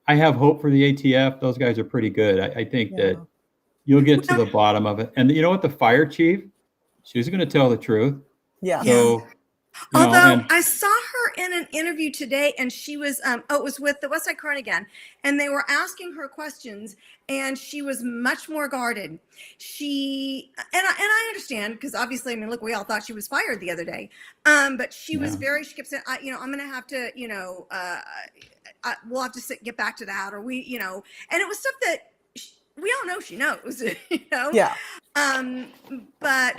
have hope for the ATF. Those guys are pretty good. I think that you'll get to the bottom of it. And you know what? The fire chief, she's going to tell the truth. Yeah. So, although I saw her in an interview today, and she was, it was with the West Side Current again, and they were asking her questions, and she was much more guarded. And I understand, because obviously, I mean, look, we all thought she was fired the other day, but she was she kept saying, I'm going to have to, we'll have to get back to that, or and it was stuff that we all know she knows, Yeah. But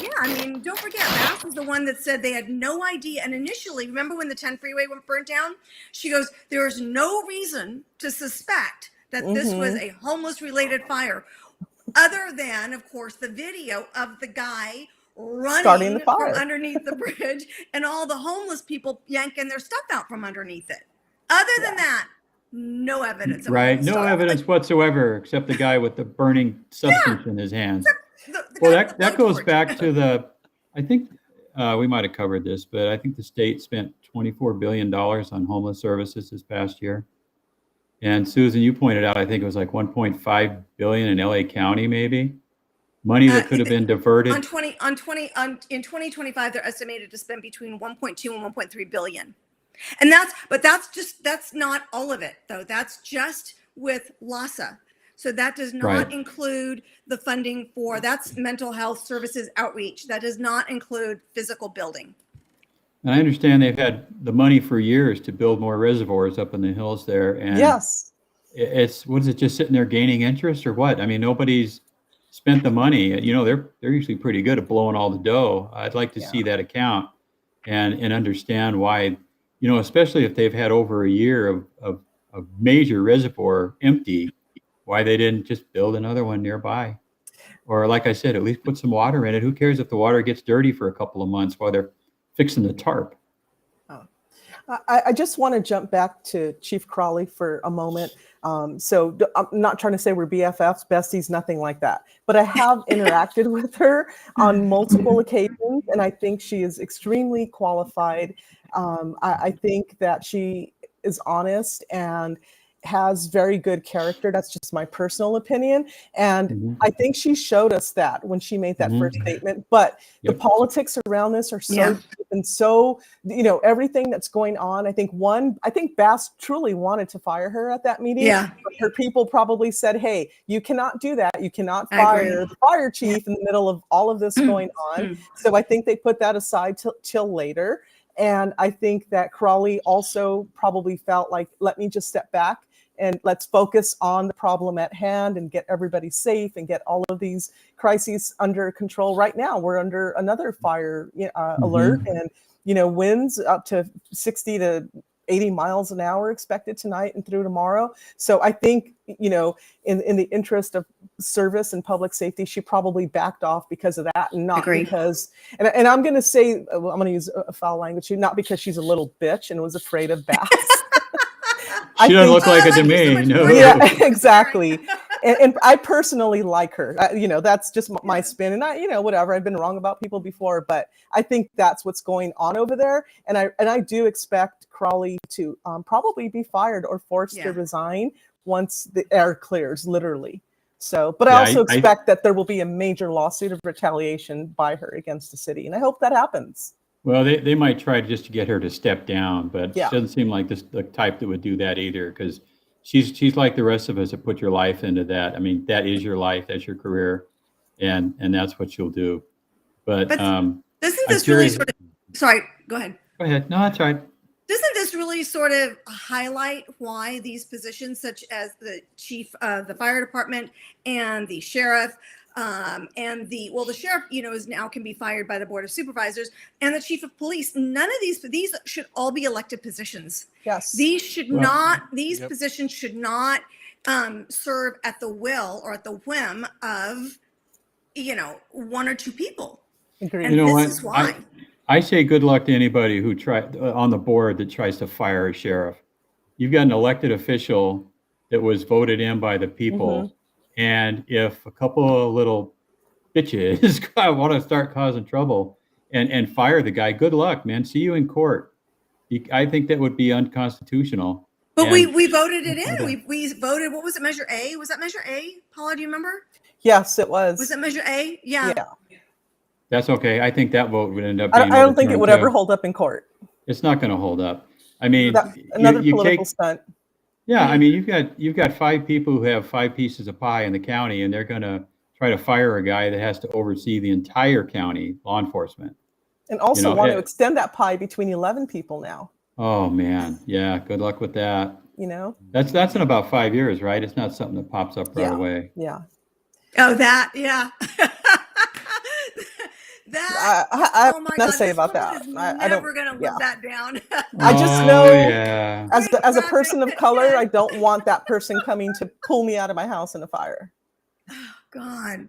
yeah, I mean, don't forget, Bass was the one that said they had no idea. And initially, remember when the 10 freeway went burnt down? She goes, there is no reason to suspect that this was a homeless related fire, other than, of course, the video of the guy running the fire from underneath the bridge and all the homeless people yanking their stuff out from underneath it. Other than that, no evidence. Right. No evidence whatsoever, except the guy with the burning substance in his hands. Well, that goes back to I think we might have covered this, but I think the state spent $24 billion on homeless services this past year. And Susan, you pointed out, I think it was like 1.5 billion in LA County, maybe money that could have been diverted. In 2025, they're estimated to spend between 1.2 and 1.3 billion. And that's not all of it though. That's just with LASA. So that does not include the funding that's mental health services outreach. That does not include physical building. And I understand they've had the money for years to build more reservoirs up in the hills there. And what is it, just sitting there gaining interest or what? I mean, nobody's spent the money. They're usually pretty good at blowing all the dough. I'd like to see that account and understand why, especially if they've had over a year of major reservoir empty, why they didn't just build another one nearby. Or like I said, at least put some water in it. Who cares if the water gets dirty for a couple of months while they're fixing the tarp? I just want to jump back to Chief Crawley for a moment. So I'm not trying to say we're BFFs, besties, nothing like that. But I have interacted with her on multiple occasions, and I think she is extremely qualified. I think that she is honest, and has very good character. That's just my personal opinion. And Mhm. I think she showed us that when she made that Mhm. first statement. But the Yep. politics around this are so Yeah. deep and so, everything that's going on. I think Bass truly wanted to fire her at that meeting. Yeah. But her people probably said, hey, you cannot do that. You cannot I agree. fire the fire chief in the middle of all of this going on. So I think they put that aside till later. And I think that Crawley also probably felt like, let me just step back and let's focus on the problem at hand and get everybody safe and get all of these crises under control. Right now, we're under another fire alert, and winds up to 60 to 80 miles an hour expected tonight and through tomorrow. So I think, in the interest of service and public safety, she probably backed off because of that, and not Agreed. because, and I'm going to say, I'm going to use a foul language, not because she's a little bitch and was afraid of Bass. She doesn't look like it to me. No. Yeah, exactly. And I personally like her. That's just my spin. And whatever. I've been wrong about people before, but I think that's what's going on over there. And I do expect Crawley to probably be fired or forced to resign once the air clears, literally. So, but I also expect that there will be a major lawsuit of retaliation by her against the city, and I hope that happens. Well, they might try just to get her to step down, but Yeah. she doesn't seem like the type that would do that either, because she's like the rest of us that put your life into that. I mean, that is your life, that's your career, and that's what you'll do. But doesn't this really curious- sort of, sorry, go ahead. Go ahead. No, that's all right. Doesn't this really sort of highlight why these positions, such as the chief of the fire department and the sheriff, and the sheriff, is now can be fired by the board of supervisors, and the chief of police, none of these should all be elected positions. Yes. These should these positions should not serve at the will or at the whim of, one or two people. Agreed. And this is why. I say good luck to anybody who on the board that tries to fire a sheriff. You've got an elected official that was voted in by the people. And if a couple of little bitches want to start causing trouble and fire the guy, good luck, man. See you in court. I think that would be unconstitutional. But we voted it in. We voted, what was it, Measure A? Was that Measure A? Paula, do you remember? Yes, it was. Was that Measure A? Yeah. That's okay. I think that vote would end up being I don't think it would ever hold up in court. It's not going to hold up. I mean, another political stunt. Yeah, I mean, you've got 5 people who have 5 pieces of pie in the county, and they're going to try to fire a guy that has to oversee the entire county law enforcement. And also want to extend that pie between 11 people now. Oh man, yeah. Good luck with that. That's in about 5 years, right? It's not something that pops up right away. Yeah. Oh, that, yeah. I have nothing to say about that. I never going to live that down. I just know as a person of color, I don't want that person coming to pull me out of my house in a fire. Oh, God.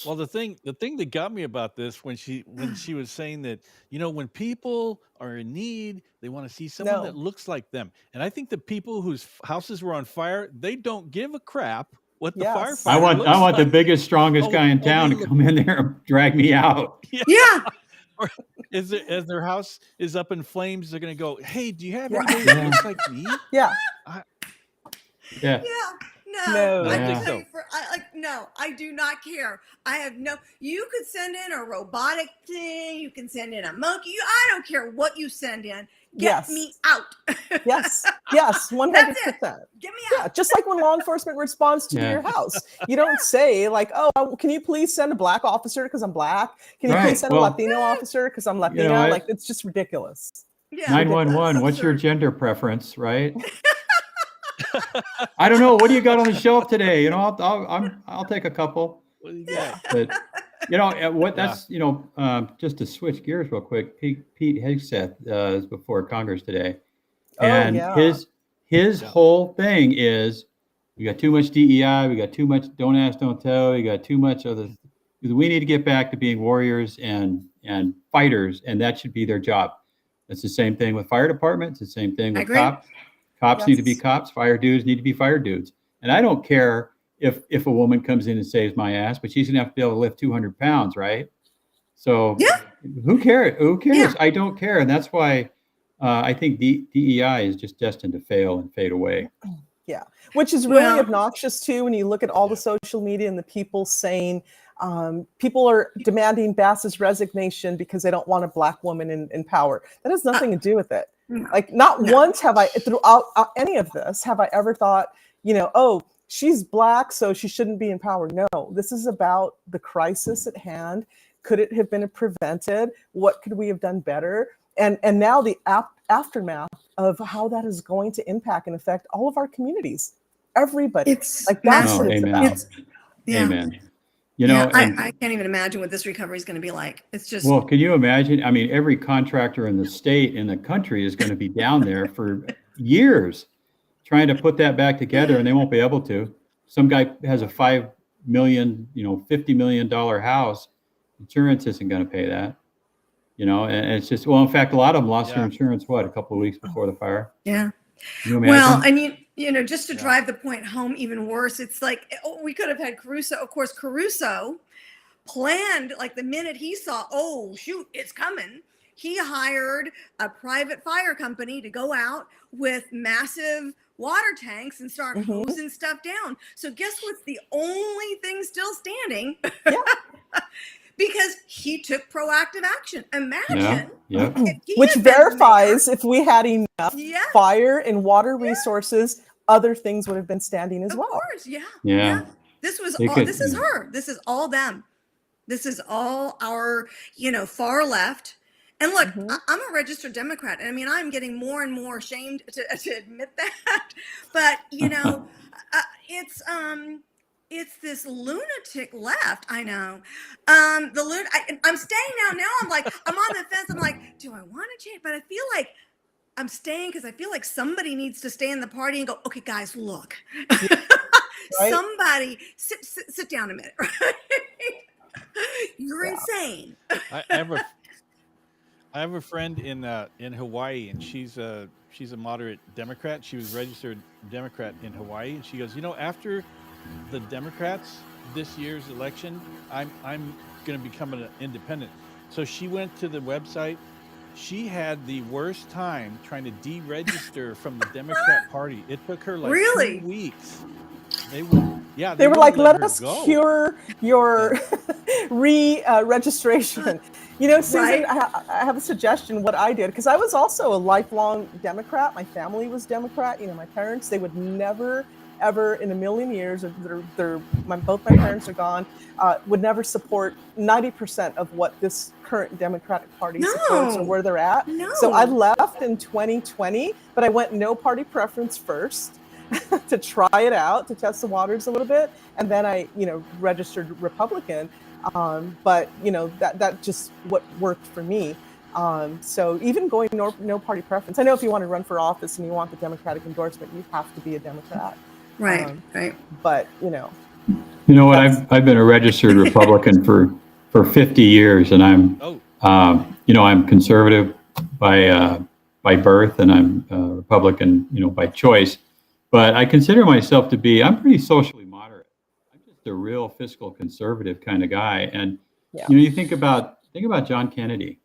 Well, the thing that got me about this when she was saying that, when people are in need, they want to see someone that looks like them. And I think the people whose houses were on fire, they don't give a crap what the firefighter I want like. the biggest, strongest guy in town to come in there and drag me out. Yeah. Or as their house is up in flames, they're going to go, hey, do you have anybody that looks like me? Yeah. Yeah. No. No, I do not care. You could send in a robotic thing. You can send in a monkey. I don't care what you send in. Get me out. Yes, 100%. Get me out. Yeah, just like when law enforcement responds to your house. You don't say like, oh, can you please send a black officer because I'm black? Can you please send a Latino officer because I'm Latino? Like, it's just ridiculous. Yeah. 911, what's your gender preference, right? I don't know. What do you got on the shelf today? I'll take a couple. What do you got? But just to switch gears real quick, Pete Hegseth is before Congress today, and his whole thing is we got too much DEI, we got too much don't ask, don't tell, we got too much other. We need to get back to being warriors and fighters, and that should be their job. It's the same thing with fire departments. It's the same thing with cops. Cops need to be cops. Fire dudes need to be fire dudes. And I don't care if a woman comes in and saves my ass, but she's gonna have to be able to lift 200 pounds, right? So who cares? Who cares? Yeah. I don't care, and that's why I think DEI is just destined to fail and fade away. Yeah, which is really Well, obnoxious too when you look at all the social media and the people saying people are demanding Bass's resignation because they don't want a black woman in power. That has nothing to do with it. no, Like, not no. once have I, throughout any of this, have I ever thought, oh, she's black, so she shouldn't be in power. No, this is about the crisis at hand. Could it have been prevented? What could we have done better? And now the aftermath of how that is going to impact and affect all of our communities, everybody. It's Like, that's massive. what it's amen. about. It's, yeah. Amen. You Yeah, know, and I can't even imagine what this recovery is going to be like. It's just, well, can you imagine? I mean, every contractor in the state, in the country, is going to be down there for years trying to put that back together, and they won't be able to. Some guy has a $5 million, $50 million house. Insurance isn't going to pay that. And it's just, well, in fact, a lot of them lost their insurance, a couple of weeks before the fire. yeah. Can you Well, imagine? and just to drive the point home even worse, it's like, we could have had Caruso. Of course, Caruso planned, like, the minute he saw, oh shoot, it's coming, he hired a private fire company to go out with massive water tanks and start hosing stuff down. So guess what's the only thing still standing? Yeah. Because he took proactive action. Imagine. Yeah. if he Which had been verifies if we had enough Yeah. fire and water resources, other things would have been standing as Of well. course, yeah. Yeah. This was They all. could- This is her. This is all them. This is all our, far left. And look, I'm a registered Democrat, and I mean, I'm getting more and more ashamed to admit that. But it's this lunatic left. I know. I'm staying now. Now I'm like, I'm on the fence. I'm like, do I want to change? But I feel like I'm staying because I feel like somebody needs to stay in the party and go, okay, guys, look. Right? Somebody sit down a minute. Right? You're insane. I have a friend in Hawaii, and she's a moderate Democrat. She was registered Democrat in Hawaii, and she goes, after the Democrats this year's election, I'm going to become an independent. So she went to the website. She had the worst time trying to deregister from the Democrat Party. It took her like Really? 2 weeks. They They were wouldn't like, let her us go. cure your registration. Susan, Right. I have a suggestion what I did, because I was also a lifelong Democrat. My family was Democrat. My parents, they would never, ever in a million years, both my parents are gone, would never support 90% of what this current Democratic Party supports or where they're at. No. So I left in 2020, but I went no party preference first. To try it out, to test the waters a little bit, and then I, registered Republican. But that just what worked for me. So even going no party preference. I know if you want to run for office and you want the Democratic endorsement, you have to be a Democrat. Right. Right. But You know what? I've been a registered Republican for 50 years, and I'm conservative by birth, and I'm Republican, by choice. But I consider myself to be, I'm pretty socially moderate. I'm just a real fiscal conservative kind of guy. And, you think about John Kennedy.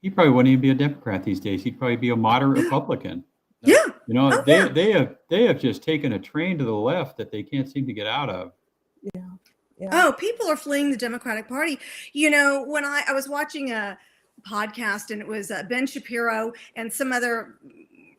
He probably wouldn't even be a Democrat these days. He'd probably be a moderate Republican. Yeah. They have just taken a train to the left that they can't seem to get out of. Yeah. Oh, people are fleeing the Democratic Party. When I was watching a podcast, and it was Ben Shapiro and some other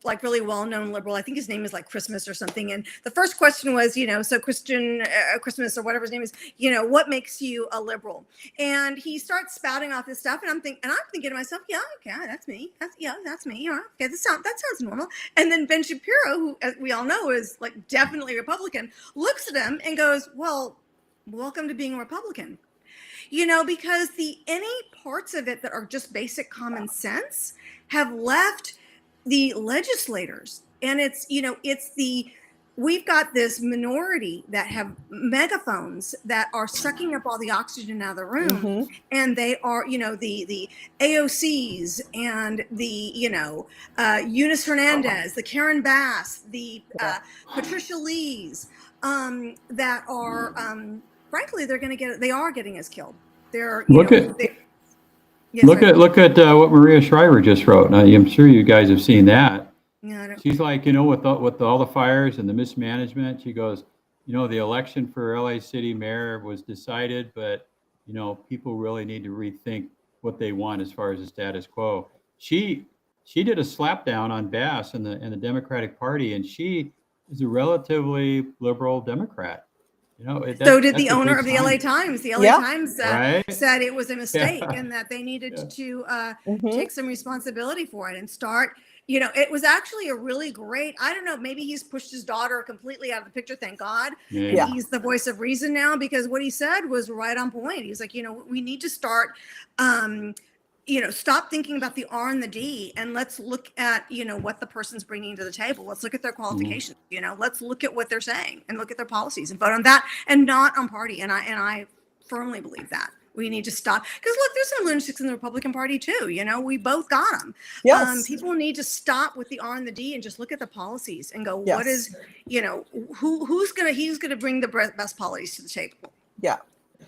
like really well-known liberal, I think his name is like Christmas or something. And the first question was, so Christian Christmas or whatever his name is, what makes you a liberal? And he starts spouting off this stuff, and I'm thinking to myself, yeah, that's me. That's me. Okay, that sounds normal. And then Ben Shapiro, who, as we all know, is like definitely Republican, looks at him and goes, well, welcome to being a Republican. Because any parts of it that are just basic common sense have left the legislators. And we've got this minority that have megaphones that are sucking up all the oxygen out of the room. And they are, the AOCs and the, Eunice Hernandez, the Karen Bass, the Patricia Lees, that are, frankly, they are getting us killed. Look at what Maria Shriver just wrote. Now, I'm sure you guys have seen that. Yeah, I don't, She's like, with all the fires and the mismanagement, she goes, the election for LA City Mayor was decided, but people really need to rethink what they want as far as the status quo. She she did a slapdown on Bass and the Democratic Party, and she is a relatively liberal Democrat. so did That's the a owner big of the LA sign, Times. The LA Yeah. Times right? said it was a mistake Yeah, and that they needed yeah, to Hmm. take some responsibility for it and start. It was actually a really great. I don't know. Maybe he's pushed his daughter completely out of the picture. Thank God, and Yeah. maybe. he's the voice of reason now because what he said was right on point. He's like, we need to start. Um, stop thinking about the R and the D and let's look at, what the person's bringing to the table. Let's look at their Mhm. qualifications, let's look at what they're saying and look at their policies and vote on that and not on party. And I firmly believe that we need to stop because look, there's some lunatics in the Republican Party too. We both got them. Yes. People need to stop with the R and the D and just look at the policies and go, what Yes. is, he's gonna bring the best policies to the table. Yeah.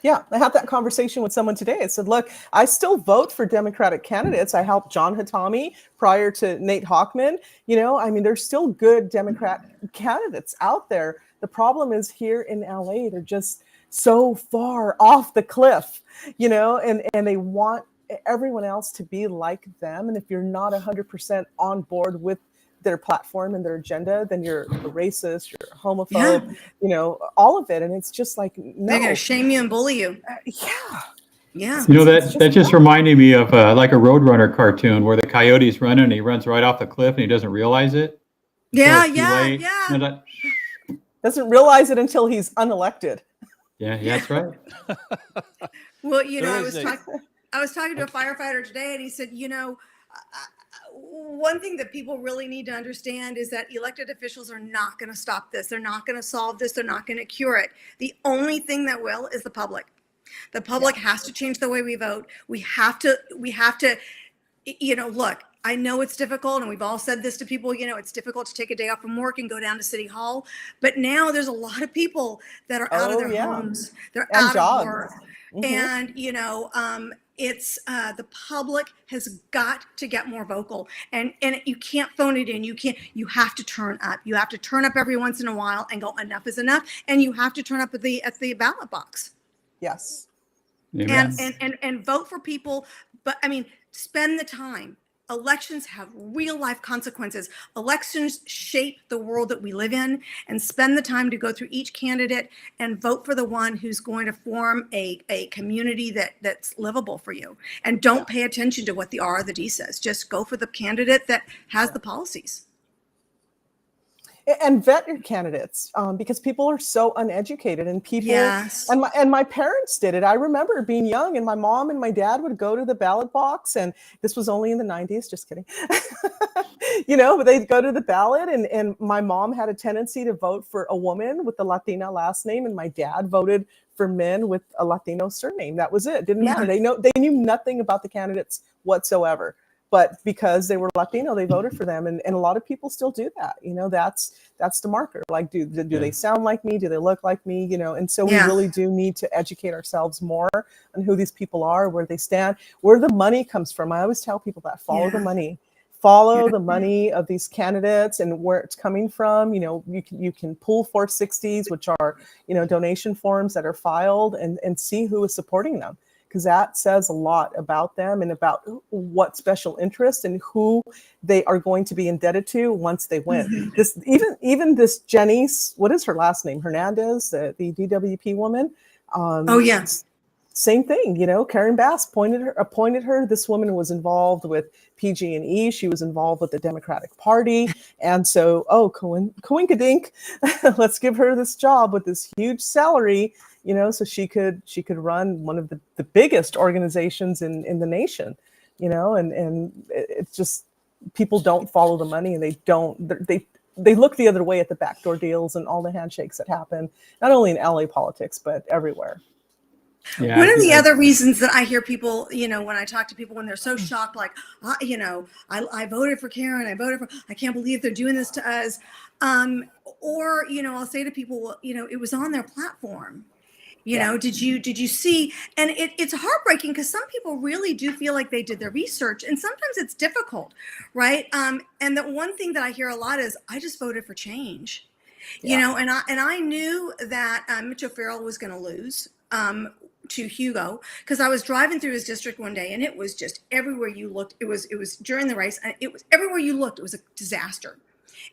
Yeah. I had that conversation with someone today. I said, look, I still vote for Democratic candidates. I helped John Hatami prior to Nate Hockman. There's still good Democrat candidates out there. The problem is here in LA, they're just so far off the cliff, and they want everyone else to be like them. And if you're not 100% on board with their platform and their agenda, then you're a racist, you're a Yeah, homophobe, all of it. And it's just like, they're gonna no, shame you and bully you. yeah, Yeah. You know, it's that just just reminded me of like a Roadrunner cartoon where the coyote's running and he runs right off the cliff and he doesn't realize it until Yeah, it's too yeah, late. yeah. doesn't realize it until he's unelected. Yeah, Yeah. that's right. Well, There I is was talking to a firefighter today, and he said, one thing that people really need to understand is that elected officials are not going to stop this. They're not going to solve this. They're not going to cure it. The only thing that will is the public. The public has to change the way we vote. We have to, look, I know it's difficult, and we've all said this to people, it's difficult to take a day off from work and go down to City Hall. But now there's a lot of people that are out of Oh, their yeah. homes. They're And out of jobs. work. Mhm. And, it's the public has got to get more vocal, and you can't phone it in. You have to turn up. You have to turn up every once in a while and go, enough is enough. And you have to turn up at the ballot box Yes. and Amen. Yes. and vote for people. But spend the time. Elections have real life consequences. Elections shape the world that we live in, and spend the time to go through each candidate and vote for the one who's going to form a community that's livable for you. And don't pay attention to what the R or the D says. Just go for the candidate that has the policies. And vet your candidates, because people are so uneducated, and people Yes. and my parents did it. I remember being young, and my mom and my dad would go to the ballot box, and this was only in the 90s, just kidding. But they'd go to the ballot, and my mom had a tendency to vote for a woman with the Latina last name, and my dad voted for men with a Latino surname. That was it. Didn't matter. They knew nothing about the candidates whatsoever. But because they were Latino, they voted for them, and a lot of people still do that. That's the marker. Like, do they sound like me? Do they look like me? And so we really do need to educate ourselves more on who these people are, where they stand, where the money comes from. I always tell people that follow the money. Follow the money of these candidates and where it's coming from. You can pull 460s, which are donation forms that are filed, and see who is supporting them, because that says a lot about them and about what special interest and who they are going to be indebted to once they win. Mm-hmm. This even this Jenny's, what is her last name? Hernandez, the DWP woman. Oh yeah. Same thing, Karen Bass appointed her. This woman was involved with PG&E. She was involved with the Democratic Party. And so, coinkadink, let's give her this job with this huge salary, so she could run one of the biggest organizations in the nation, and it's just, people don't follow the money, and they look the other way at the backdoor deals and all the handshakes that happen, not only in LA politics, but everywhere. Yeah, One of the other reasons that I hear people, when I talk to people, when they're so shocked, like, I voted for Karen, I can't believe they're doing this to us. Or, I'll say to people, well, it was on their platform. You know, did you see? And it's heartbreaking because some people really do feel like they did their research, and sometimes it's difficult, right? And the one thing that I hear a lot is, I just voted for change, you know, and I knew that Mitch O'Farrell was going to lose to Hugo, because I was driving through his district one day, and it was just everywhere you looked. It was during the race, and it was everywhere you looked. It was a disaster.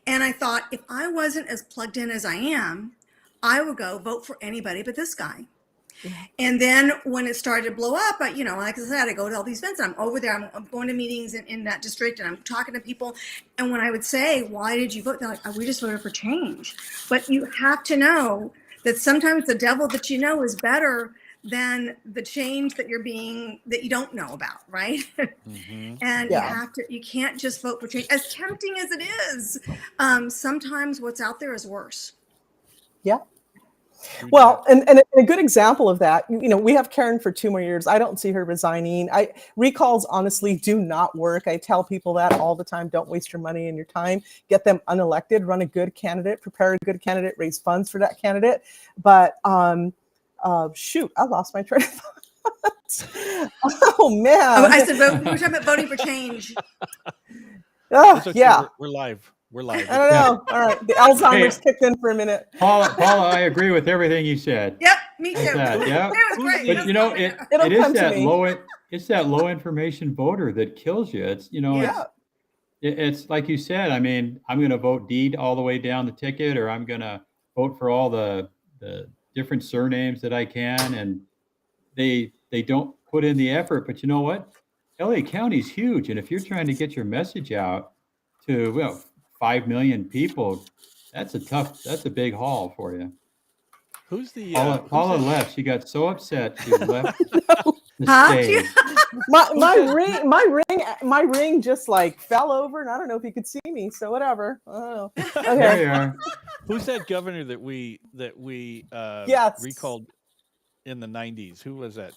And I thought, if I wasn't as plugged in as I am, I would go vote for anybody but this guy. And then when it started to blow up, you know, like I said, I go to all these events, and I'm over there, I'm going to meetings in that district, and I'm talking to people. And when I would say, why did you vote? They're like, oh, we just voted for change. But you have to know that sometimes the devil that you know is better than the change that you don't know about, right? Mm-hmm. And you can't just vote for change. As tempting as it is, sometimes what's out there is worse. Yeah. Well, and a good example of that, you know, we have Karen for 2 more years. I don't see her resigning. Recalls honestly do not work. I tell people that all the time. Don't waste your money and your time. Get them unelected. Run a good candidate. Prepare a good candidate. Raise funds for that candidate. But shoot, I lost my train of thought. Oh man! Oh, I said we were talking about voting for change. Okay. Yeah, We're live. We're live. I don't know. All right, the Alzheimer's kicked in for a minute. Paula, I agree with everything you said. Yep, me too. That, yeah. It was great. But you know, it is that low information voter that kills you. It's, you know, it's like you said. I mean, I'm going to vote D all the way down the ticket, or I'm going to vote for all the different surnames that I can, and they don't put in the effort. But you know what? LA County is huge, and if you're trying to get your message out to 5 million people, that's a big haul for you. Who's the Paula left? She got so upset she left the stage. My ring just like fell over, and I don't know if you could see me. So whatever. I don't know. Okay. There you are. Who's that governor that we recalled in the 90s? Who was that?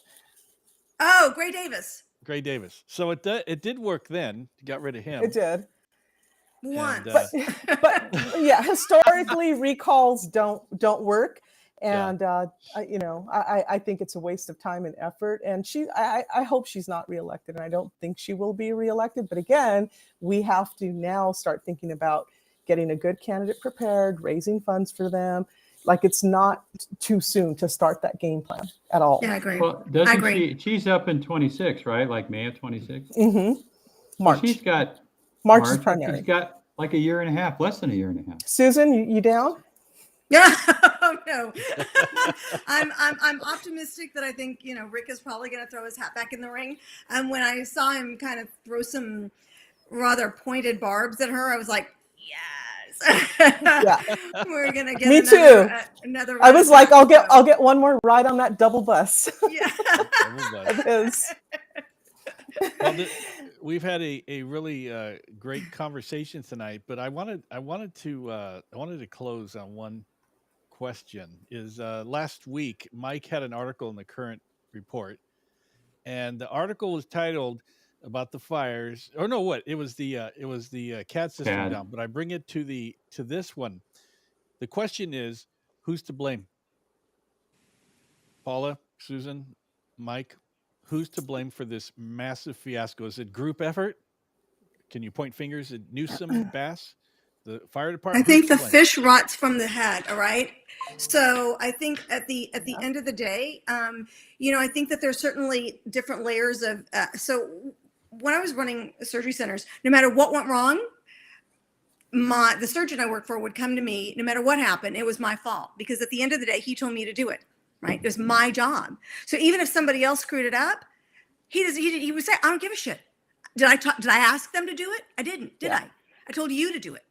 Oh, Gray Davis. Gray Davis. So it did work then. Got rid of him. It did. Once. But yeah, historically recalls don't work. And you know, I think it's a waste of time and effort. And I hope she's not reelected, and I don't think she will be reelected. But again, we have to now start thinking about getting a good candidate prepared, raising funds for them. Like, it's not too soon to start that game plan at all. Yeah, I agree. Well, she's up in 26, right? Like May of 26. Mm-hmm. March. So she's got March is primary. She's got like a year and a half, less than a year and a half. Susan, you down? Yeah. Oh no. I'm optimistic that I think, you know, Rick is probably going to throw his hat back in the ring. And when I saw him kind of throw some rather pointed barbs at her, I was like, yes. Yeah. We're gonna get Me another I was like, I'll get one more ride on that double bus. Yeah. It is. Well, we've had a really great conversation tonight, but I wanted to close on one question. Is last week Mike had an article in the Current Report, and the article was titled about the fires. Or no, what? It was the CAD system down. But I bring it to this one. The question is, who's to blame? Paula, Susan, Mike, who's to blame for this massive fiasco? Is it group effort? Can you point fingers at Newsom, Bass, the fire department? I think the fish rots from the head. All right. So I think at the end of the day, you know, I think that there's certainly different layers of. So when I was running surgery centers, no matter what went wrong, the surgeon I worked for would come to me. No matter what happened, it was my fault, because at the end of the day, he told me to do it. Right. It was my job. So even if somebody else screwed it up, he would say, I don't give a shit. Did I ask them to do it? I didn't, did I? I told you to do it.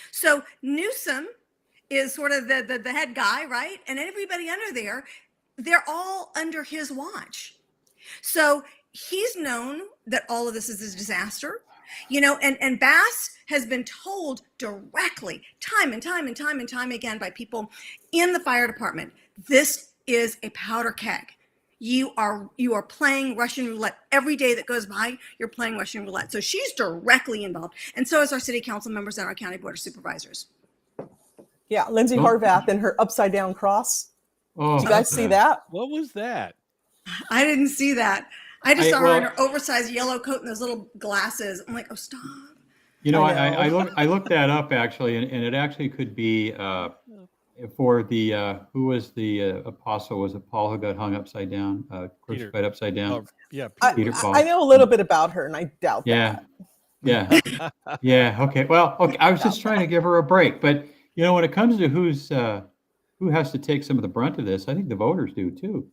So Newsom is sort of the head guy, right? And everybody under there, they're all under his watch. So he's known that all of this is a disaster, you know, and Bass has been told directly time and time again by people in the fire department, this is a powder keg. You are playing Russian roulette every day that goes by. You're playing Russian roulette. So she's directly involved, and so is our city council members and our county board of supervisors. Yeah, Lindsay Horvath and her upside down cross. Oh, Did you guys see that? What was that? I didn't see that. I just saw her well- in her oversized yellow coat and those little glasses. I'm like, oh, stop. You know, I know. I looked that up actually, and it actually could be for the who was the apostle? Was it Paul who got hung upside down, crucified upside down? Oh, yeah, Peter Paul. I know a little bit about her, and I doubt Yeah, that. yeah, yeah. Okay, well, okay. I was just trying to give her a break, but you know, when it comes to who has to take some of the brunt of this, I think the voters do too,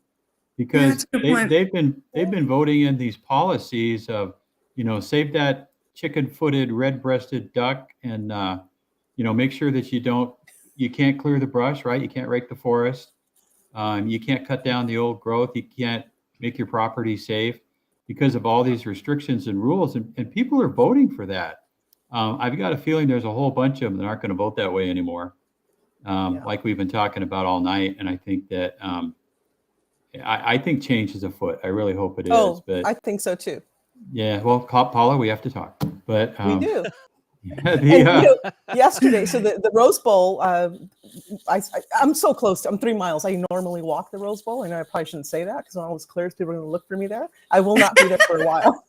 because that's a good point. they've been voting in these policies of, you know, save that chicken-footed, red-breasted duck, and you know, make sure that you can't clear the brush, right? You can't rake the forest. You can't cut down the old growth. You can't make your property safe because of all these restrictions and rules. And people are voting for that. I've got a feeling there's a whole bunch of them that aren't going to vote that way anymore, like we've been talking about all night. And I think that I think change is afoot. I really hope it is. Oh, But I think so too. yeah, well, Paula, we have to talk. But We do. the, And, you know, yesterday, so the Rose Bowl, I'm so close. I'm 3 miles. I normally walk the Rose Bowl, and I probably shouldn't say that because when all was clear, people are going to look for me there. I will not be there for a while.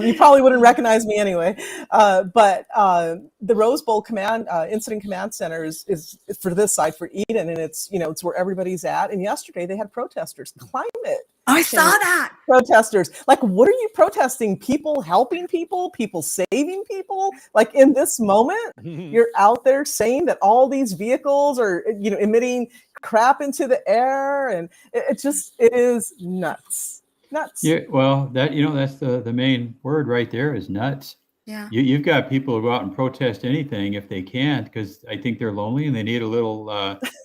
You probably wouldn't recognize me anyway. But the Rose Bowl Incident Command Center is for this side for Eden, and it's where everybody's at. And yesterday they had protesters, climate. I saw that. Protesters. Like, what are you protesting? People helping people saving people? Like, in this moment, you're out there saying that all these vehicles are, emitting crap into the air, and it is nuts. Nuts. Yeah, well, that's the main word right there is nuts. Yeah. You've got people who go out and protest anything if they can, because I think they're lonely and they need a little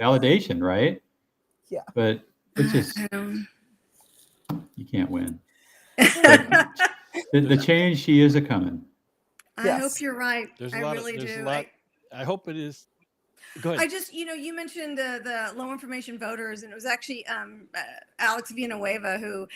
validation, right? Yeah. But it's just, you can't win. But the change, she is a coming. I Yes. hope you're right. There's a I lot really there's do. a lot. I hope it is. Go ahead. I just, you mentioned the low information voters, and it was actually Alex Villanueva who,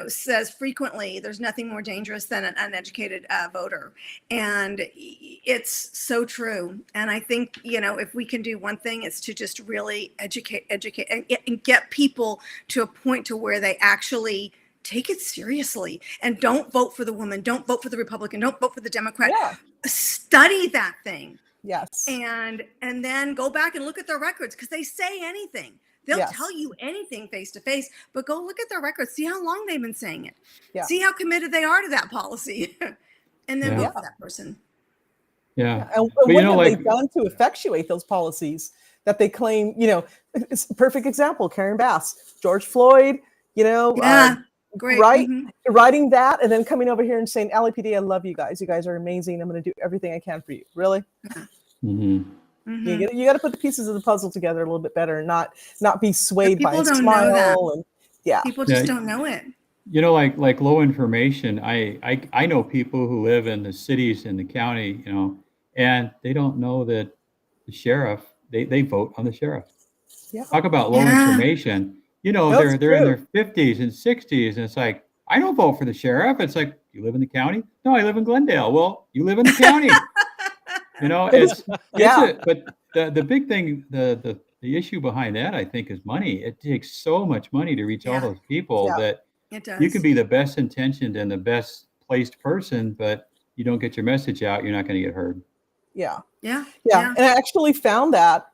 says frequently there's nothing more dangerous than an uneducated voter. And it's so true. And I think, if we can do one thing, it's to just really educate and get people to a point to where they actually take it seriously and don't vote for the woman, don't vote for the Republican, don't vote for the Democrat. Yeah. Study that thing. Yes. And then go back and look at their records, because they say anything. They'll Yes. tell you anything face to face, but go look at their records. See how long they've been saying it. Yeah. See how committed they are to that policy. And then Yeah. vote for that person. Yeah. And But, what have they done to effectuate those policies that they claim, it's a perfect example, Karen Bass, George Floyd, Yeah. Great. right? Mhm. Writing that and then coming over here and saying, LAPD, I love you guys. You guys are amazing. I'm going to do everything I can for you. Really? Mm-hmm. Mhm. You got to put the pieces of the puzzle together a little bit better and not be swayed by a people don't know that. smile. And yeah. People just Yeah. don't know it. Like low information. I know people who live in the cities in the county, and they don't know that the sheriff, they vote on the sheriff. Yeah. Talk about low Yeah. information. No, they're it's in true. their 50s and 60s, and it's like, I don't vote for the sheriff. It's like, you live in the county? No, I live in Glendale. Well, you live in the county. Yeah. But the big thing, the issue behind that, I think, is money. It takes so much money to reach all Yeah. those people Yeah. that It does. you can be the best intentioned and the best placed person, but you don't get your message out, you're not going to get heard. Yeah. Yeah. Yeah. And I actually found that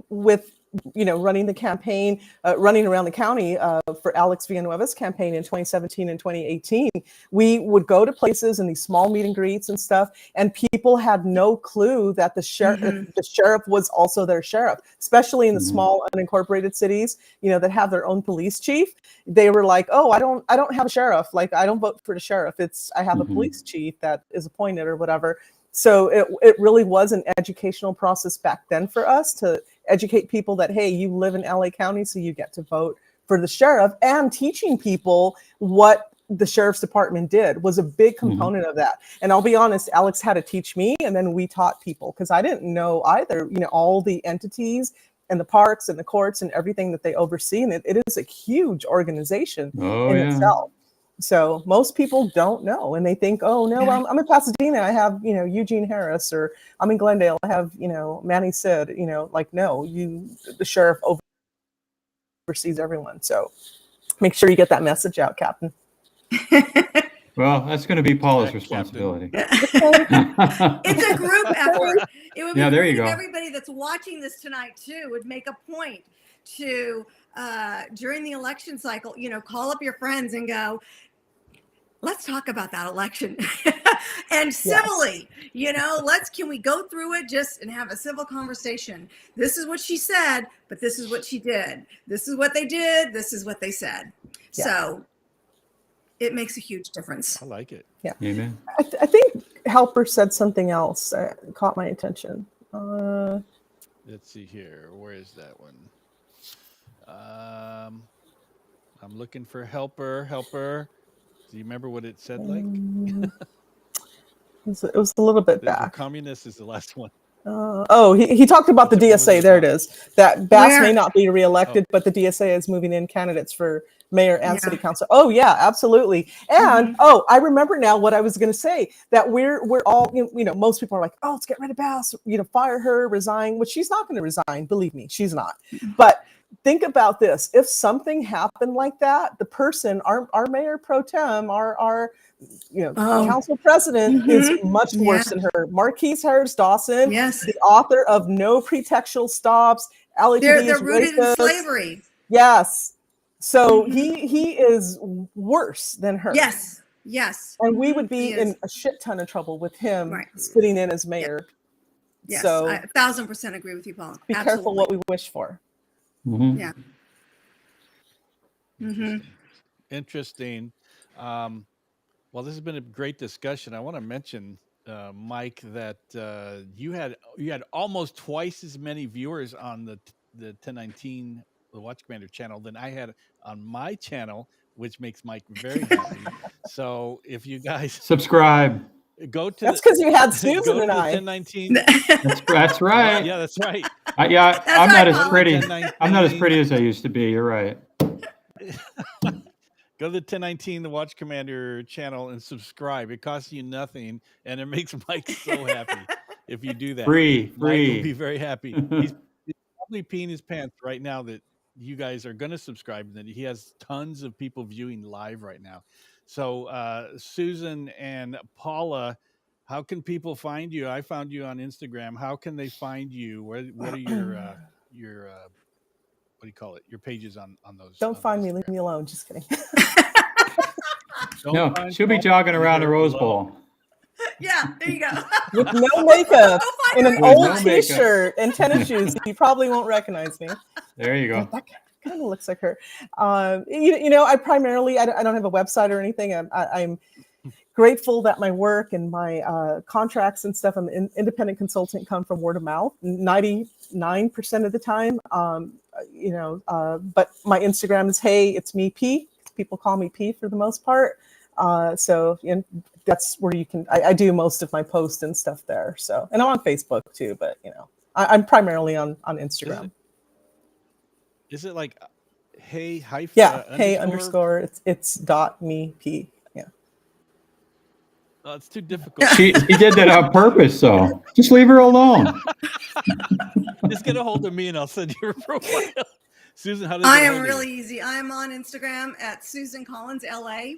with, running the campaign, running around the county for Alex Villanueva's campaign in 2017 and 2018, we would go to places in these small meet and greets and stuff, and people had no clue that the sheriff was also their sheriff, especially in the small unincorporated cities, that have their own police chief. They were like, oh, I don't have a sheriff. Like, I don't vote for the sheriff. I have a police chief that is appointed or whatever. So it really was an educational process back then for us to educate people that, hey, you live in LA County, so you get to vote for the sheriff, and teaching people what the sheriff's department did was a big component of that. And I'll be honest, Alex had to teach me, and then we taught people, because I didn't know either, all the entities and the parks and the courts and everything that they oversee. And it is a huge organization in itself. So most people don't know, and they think, oh no, I'm in Pasadena, I have, Eugene Harris, or I'm in Glendale, I have, Manny Sid, like, no, the sheriff oversees everyone. So make sure you get that message out, Captain. Well, that's going to be Paula's Captain. responsibility. It's a group effort. It would be Yeah, there you great if go. everybody that's watching this tonight too would make a point to during the election cycle, call up your friends and go, let's talk about that election. And civilly, can we go through it and have a civil conversation? This is what she said, but this is what she did. This is what they did. This is what they said. Yeah. So it makes a huge difference. I like it. Yeah. Amen. I think Helper said something else that caught my attention. Let's see here. Where is that one? I'm looking for Helper. Do you remember what it said like? It was a little bit The back. communist is the last one. He talked about the DSA. There it is. That Bass may not be reelected, but the DSA is moving in candidates for mayor and city council. Oh yeah, absolutely. And I remember now what I was going to say, that we're all, most people are like, oh, let's get rid of Bass, fire her, resign, which she's not going to resign. Believe me, she's not. But think about this. If something happened like that, the person, our mayor pro tem, our council president is much worse than her. Marquise Harris Dawson, the author of No Pretextual Stops, LAPD They're is rooted racist. in slavery. Yes. So he is worse than her. Yes. And we would be in a shit ton of trouble with him sitting in as mayor. Yes. So I 1,000% agree with you, Paula. Be careful what we wish for. Mm-hmm. Yeah. Interesting. Well, this has been a great discussion. I want to mention, Mike, that you had almost twice as many viewers on the 1019, the Watch Commander channel, than I had on my channel, which makes Mike very happy. So if you guys subscribe, go to that's because you had Susan and I. 1019. That's right. Yeah, that's right. I'm not as Paula. pretty. I'm not as pretty as I used to be. You're right. Go to the 1019, the Watch Commander channel, and subscribe. It costs you nothing, and it makes Mike so happy if you do that. Free. Mike will be very happy. He's probably peeing his pants right now that you guys are going to subscribe, and that he has tons of people viewing live right now. So, Susan and Paula, how can people find you? I found you on Instagram. How can they find you? What are your what do you call it? Your pages on those? Don't on find me. Instagram? Leave me alone. Just kidding. No, she'll be jogging around the Rose Bowl. Yeah, there you go. With no makeup, in an With old no makeup. T-shirt and tennis shoes. You probably won't recognize me. There you go. That kind of looks like her. I primarily, I don't have a website or anything. I'm grateful that my work and my contracts and stuff, I'm an independent consultant, come from word of mouth 99% of the time. But my Instagram is, hey, it's me, P. People call me P for the most part. So that's where you can, I do most of my posts and stuff there. So, and I'm on Facebook too, but I'm primarily on Instagram. Is it like hey hyphen? Yeah, hey underscore. It's .me P. Yeah. Oh, it's too difficult. She did that on purpose, so just leave her alone. Just get a hold of me and I'll send you a profile. Susan, how does I am really easy. I'm on Instagram at Susan Collins LA.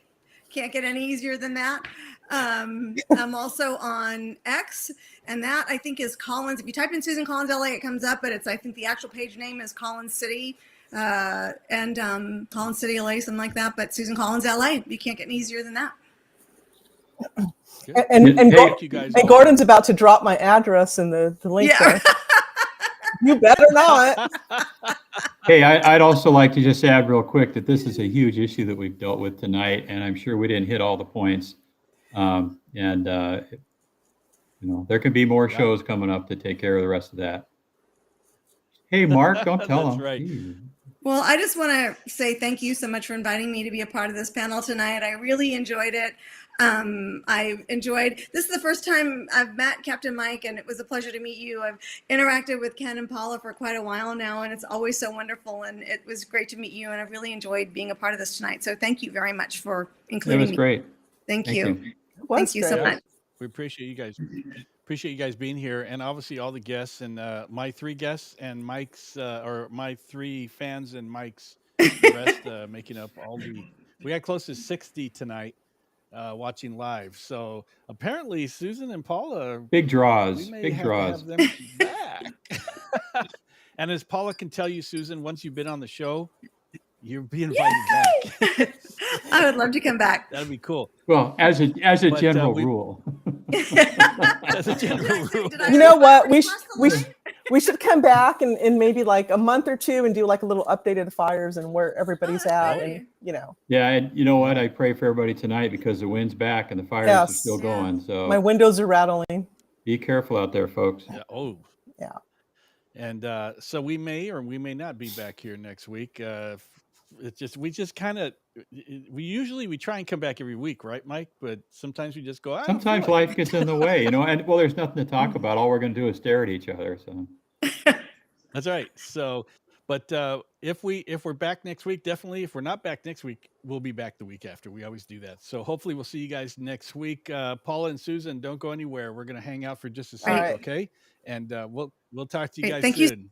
Can't get any easier than that. I'm also on X, and that I think is Collins. If you type in Susan Collins LA, it comes up, but I think the actual page name is Collins City and Collins City LA, something like that. But Susan Collins LA, you can't get any easier than that. And Gordon's about to drop my address in the link there. You better not. Hey, I'd also like to just add real quick that this is a huge issue that we've dealt with tonight, and I'm sure we didn't hit all the points. There can be more shows coming up to take care of the rest of that. Hey, Mark, don't tell them. Right. Well, I just want to say thank you so much for inviting me to be a part of this panel tonight. I really enjoyed it. This is the first time I've met Captain Mike, and it was a pleasure to meet you. I've interacted with Ken and Paula for quite a while now, and it's always so wonderful, and it was great to meet you, and I've really enjoyed being a part of this tonight. So thank you very much for including me. It was great. Thank you. Thank you so much. We appreciate you guys. appreciate you guys being here, and obviously all the guests and my 3 guests and Mike's or my 3 fans and Mike's, the rest making up all the. We got close to 60 tonight watching live. So apparently Susan and Paula, Big draws. we may Big have draws. to have them back. And as Paula can tell you, Susan, once you've been on the show, you'll be invited back. I would love to come back. That'd be cool. Well, as a But, general we- rule. As a general rule. Did I You know what? cross the line? We should come back in maybe like a month or 2 and do like a little updated fires and where everybody's at, Absolutely. and you know, Yeah, and you know what? I pray for everybody tonight because the wind's back and the fires are Yes. still Yeah. going. So my windows are rattling. be careful out there, folks. Yeah, oh. Yeah. And so we may or we may not be back here next week. It's just we try and come back every week, right, Mike? But sometimes we just go. I don't feel Sometimes like life gets in the way, and well, there's nothing to talk about. All we're going to do is stare at each other. So That's right. So, but if we're back next week, definitely. If we're not back next week, we'll be back the week after. We always do that. So hopefully we'll see you guys next week. Paula and Susan, don't go anywhere. We're gonna hang out for just a second, right. okay? And we'll talk to you Great. guys Thank you. soon.